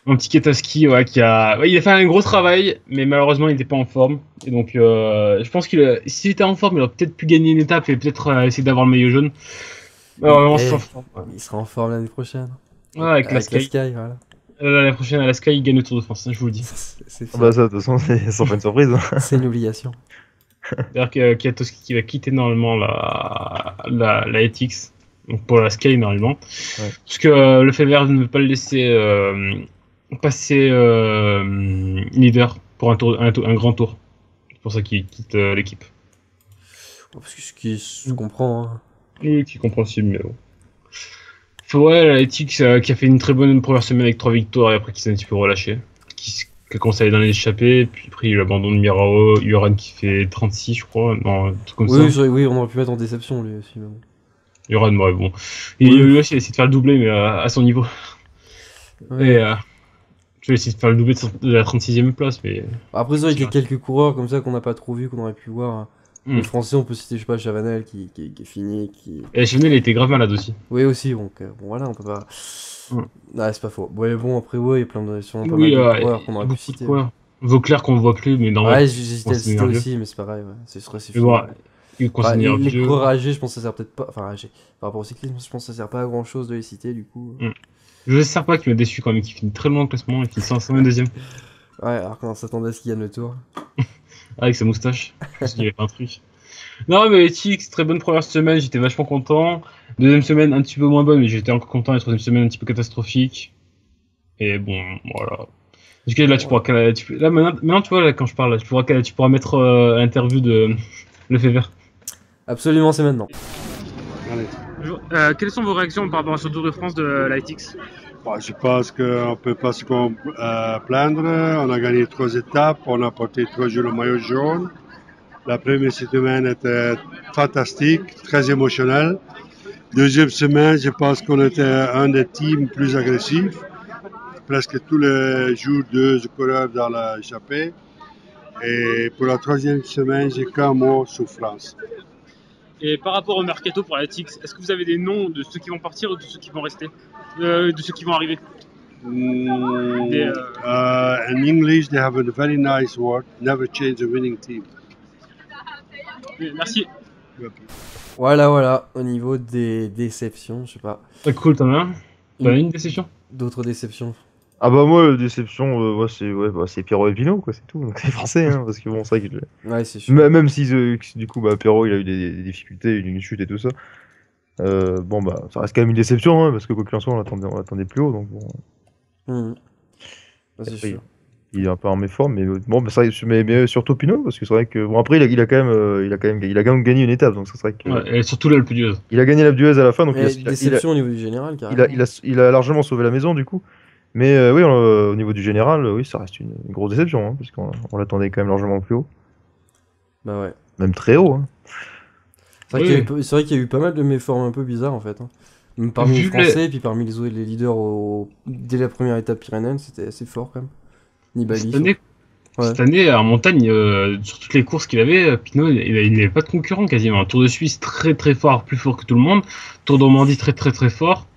Mon petit Kwiatkowski, ouais, il a fait un gros travail, mais malheureusement il n'était pas en forme. Et donc je pense s'il était en forme, il aurait peut-être pu gagner une étape et peut-être essayer d'avoir le maillot jaune. Alors, vraiment, sans forme. Il sera en forme l'année prochaine. Ouais, avec la Sky. Voilà. L'année prochaine, à la Sky, il gagne le Tour de France, hein, je vous le dis. C'est Ah bah, ça, de toute façon, c'est pas une surprise. Hein. C'est une obligation. C'est-à-dire que Kwiatkowski qui va quitter normalement la ETX, donc pour la Sky normalement. Ouais. Parce que le fait vert ne veut pas le laisser passer leader pour un grand tour. C'est pour ça qu'il quitte l'équipe. Parce que ce qui se comprend. Hein. Oui, qui est compréhensible, mais bon. Ouais, la ETX qui a fait une très bonne première semaine avec 3 victoires et après qui s'est un petit peu relâché. Qui a commencé à aller dans les échappées, puis après il abandonne Mirao, Yoran qui fait 36 je crois, non, un truc comme ça. Oui, on aurait pu mettre en déception lui aussi. Mais bon. Yoran, ouais, bon. Et lui aussi il a essayé de faire le doublé, mais à son niveau. Ouais. Et je vais essayer de faire le doublé de la 36e place, mais. Après ça, il y a quelques coureurs comme ça qu'on n'a pas trop vu, qu'on aurait pu voir. Les Français, on peut citer, je sais pas, Chavanel qui est fini. Et Chavanel il était grave malade aussi. Oui, aussi, donc bon, voilà, on peut pas. Ah, c'est pas faux. Ouais, bon, après, ouais, il y a plein de pas mal de coureurs qu'on aurait pu citer. Vauclair qu'on voit plus, mais dans ouais, j'hésitais à le citer aussi, mais c'est pareil, ouais. C'est fini. Les coureurs âgés, je pense que ça sert peut-être pas. Enfin, âgés. Par rapport au cyclisme, je pense que ça sert pas à grand chose de les citer, du coup. Je sais pas qui m'a déçu quand même, qui finit très loin au classement, il finit 122ème. Ouais, alors qu'on s'attendait à ce qu'il gagne le tour. Avec sa moustache, parce qu'il avait fait un truc. Non, mais TX, très bonne première semaine, j'étais vachement content. Deuxième semaine, un petit peu moins bonne, mais j'étais encore content. Et troisième semaine, un petit peu catastrophique. Et bon, voilà. Parce que là, tu pourras. Là, maintenant, tu vois, là, quand je parle, tu pourras mettre l'interview de Lefebvre. Absolument, c'est maintenant. Bonjour. Quelles sont vos réactions par rapport à ce Tour de France de la ETX? Je pense qu'on ne peut pas se plaindre. On a gagné 3 étapes, on a porté 3 jours le maillot jaune. La première semaine était fantastique, très émotionnelle. Deuxième semaine, je pense qu'on était un des teams plus agressifs. Presque tous les jours, 2 coureurs dans l'échappée. Et pour la troisième semaine, j'ai qu'un mot, souffrance. Et par rapport au mercato pour la ETX, est-ce que vous avez des noms de ceux qui vont partir ou de ceux qui vont rester, de ceux qui vont arriver? In English, they have a very nice word, never change a winning team. Merci. Voilà, au niveau des déceptions, je sais pas. Cool, t'en as un? T'en as une déception? D'autres déceptions. Ah bah moi, déception, c'est Pierrot et Pinot, quoi, c'est tout. Donc c'est français, hein, parce que bon, c'est vrai que... Ouais, c'est sûr. Même si, du coup, Pierrot, il a eu des difficultés, une chute et tout ça. Bon, bah, ça reste quand même une déception, hein, parce que quoi qu'il en soit, on l'attendait plus haut, donc bon... Ouais, c'est Après, sûr. il est un peu en méforme, mais bon, bah, mais surtout Pinot, parce que c'est vrai que... Bon, après, il a quand même gagné une étape, donc c'est vrai que... Ouais, et surtout l'Alpe d'Huez. Il a gagné l'Alpe d'Huez à la fin, donc Déception au niveau du général, carrément. il a largement sauvé la maison, du coup. Mais oui, au niveau du général, oui, ça reste une grosse déception, hein, parce qu'on l'attendait quand même largement plus haut. Bah ouais. Même très haut. Hein. C'est vrai qu'il y a eu pas mal de méformes un peu bizarres en fait. Hein. Même parmi les Français, et puis parmi les leaders dès la première étape pyrénéenne, c'était assez fort quand même. Nibali. Cette année, en montagne, sur toutes les courses qu'il avait, Pinot, il n'avait pas de concurrent quasiment. Tour de Suisse très très fort, plus fort que tout le monde. Tour de Normandie très très très fort.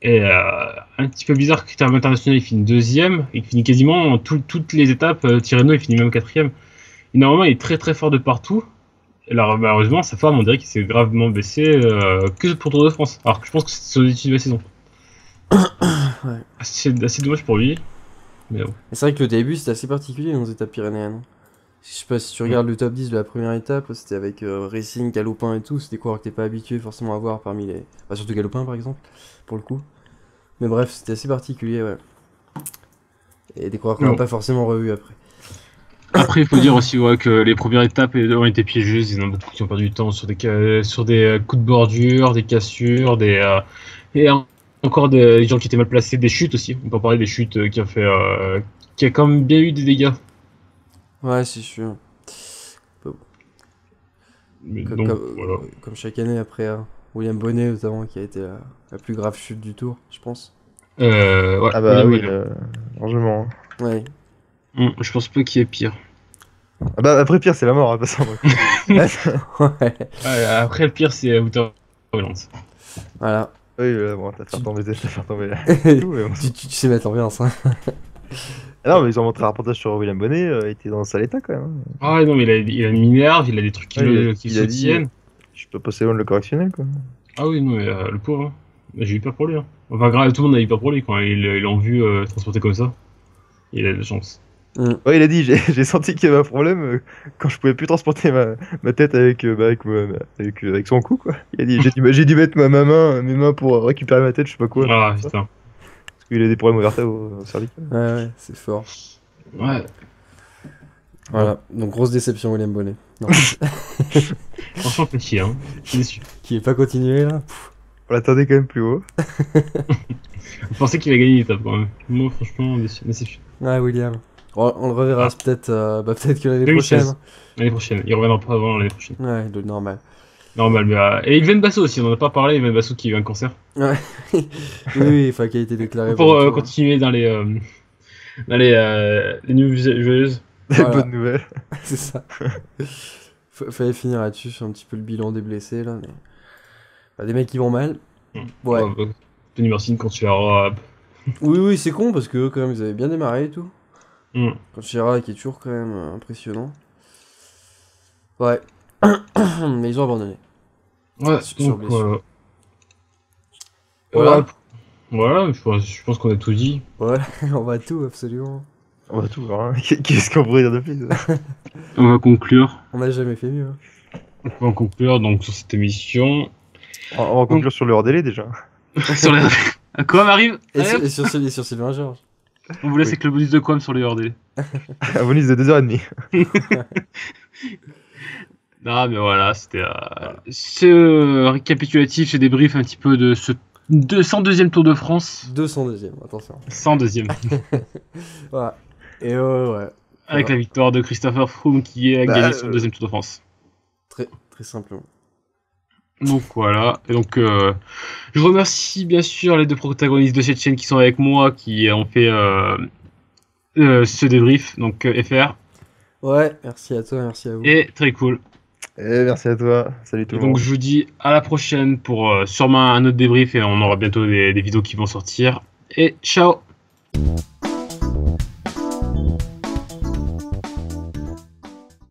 Et un petit peu bizarre que Terme International il finit deuxième, et qu'il finit quasiment toutes les étapes. Tirreno il finit même quatrième. Et normalement il est très très fort de partout. Et là malheureusement sa forme on dirait qu'il s'est gravement baissé que pour Tour de France. Alors que je pense que c'est sur les études de la saison. Ouais. assez dommage pour lui. Mais bon. C'est vrai que le début c'était assez particulier dans les étapes pyrénéennes. Je sais pas si tu regardes le top 10 de la première étape, c'était avec Racing, Galopin et tout, c'est des coureurs que t'es pas habitué forcément à voir parmi les... Enfin, surtout Galopin par exemple, pour le coup. Mais bref, c'était assez particulier, ouais. Et des coureurs qu'on n'a pas forcément revus après. Après, il faut dire aussi que les premières étapes ont été piégeuses. Il y en a beaucoup qui ont perdu du temps sur des coups de bordure, des cassures, et encore des gens qui étaient mal placés, des chutes aussi. On peut parler des chutes qui a quand même bien eu des dégâts. Ouais, c'est sûr. Comme chaque année après William Bonnet notamment, qui a été la plus grave chute du tour, je pense. Ouais, ah bah oui, largement. Ouais. Je pense pas qu'il y ait pire. Ah bah après pire c'est la mort, hein, pas ça. Ouais. Après le pire c'est Wouter Holland. Voilà. Oui, bon, t'as fait tomber. Tu sais mettre l'ambiance, hein. Ah non, mais ils ont montré un reportage sur William Bonnet, il était dans un sale état quand même. Ah non, mais il a une minerve, il a des trucs qui se tiennent. Je peux passer loin de le correctionnel quoi. Ah oui, non, mais le pauvre, hein. J'ai eu peur pour lui. Hein. Enfin, tout le monde a eu peur pour lui quand ils l'ont vu transporter comme ça. Il a de la chance. Ouais, il a dit, j'ai senti qu'il y avait un problème quand je pouvais plus transporter ma tête avec son cou quoi. Il a dit, j'ai dû mettre mes mains pour récupérer ma tête, je sais pas quoi. Ah putain. Parce qu'il a des problèmes au cervical. Ouais, c'est fort. Ouais. Voilà, donc grosse déception William Bonnet. Franchement, petit, hein. Je suis déçu. Qui est pas continué là. On l'attendait quand même plus haut. Je pensais qu'il a gagné l'étape quand même. Moi, franchement, déçu. Ouais, William. On le reverra peut-être que l'année prochaine. L'année prochaine. Il reviendra pas avant l'année prochaine. Ouais, normal. Normal, mais et Yvan Basso aussi, on en a pas parlé, Yvan Basso qui a eu un cancer. Ouais. oui, enfin qui a été déclaré. Pour continuer dans les news joyeuses. Des bonnes nouvelles. C'est ça. Fallait finir là-dessus sur un petit peu le bilan des blessés là. Mais... des mecs qui vont mal. Ouais. Tony Martin quand tu as. Oui, c'est con parce que quand même ils avaient bien démarré et tout. Quand Chirac est toujours quand même impressionnant. Ouais. Mais ils ont abandonné. Ouais, sur donc voilà, je pense qu'on a tout dit. Ouais, on va tout, absolument. On va tout, hein. Qu'est-ce qu'on pourrait dire de plus? On va conclure. On n'a jamais fait mieux. Hein. On va conclure donc sur cette émission. On va conclure sur le hors-délai déjà. Sur les... À quoi m'arrive et sur Sylvain Georges. On vous laisse avec le bonus de Quam sur les hors-délai. Un bonus de 2h30. Non mais voilà, c'était ce récapitulatif, ce débrief un petit peu de ce 202e Tour de France. 202e, attention. 102e. Voilà. Et ouais. Avec la victoire de Christopher Froome qui a gagné son 2e Tour de France. Très simplement. Donc voilà, et donc je remercie bien sûr les deux protagonistes de cette chaîne qui sont avec moi, qui ont fait ce débrief, donc FR. Ouais, merci à toi, merci à vous. Et très cool. Et merci à toi, salut tout le monde. Donc je vous dis à la prochaine pour sûrement un autre débrief et on aura bientôt des vidéos qui vont sortir. Et ciao.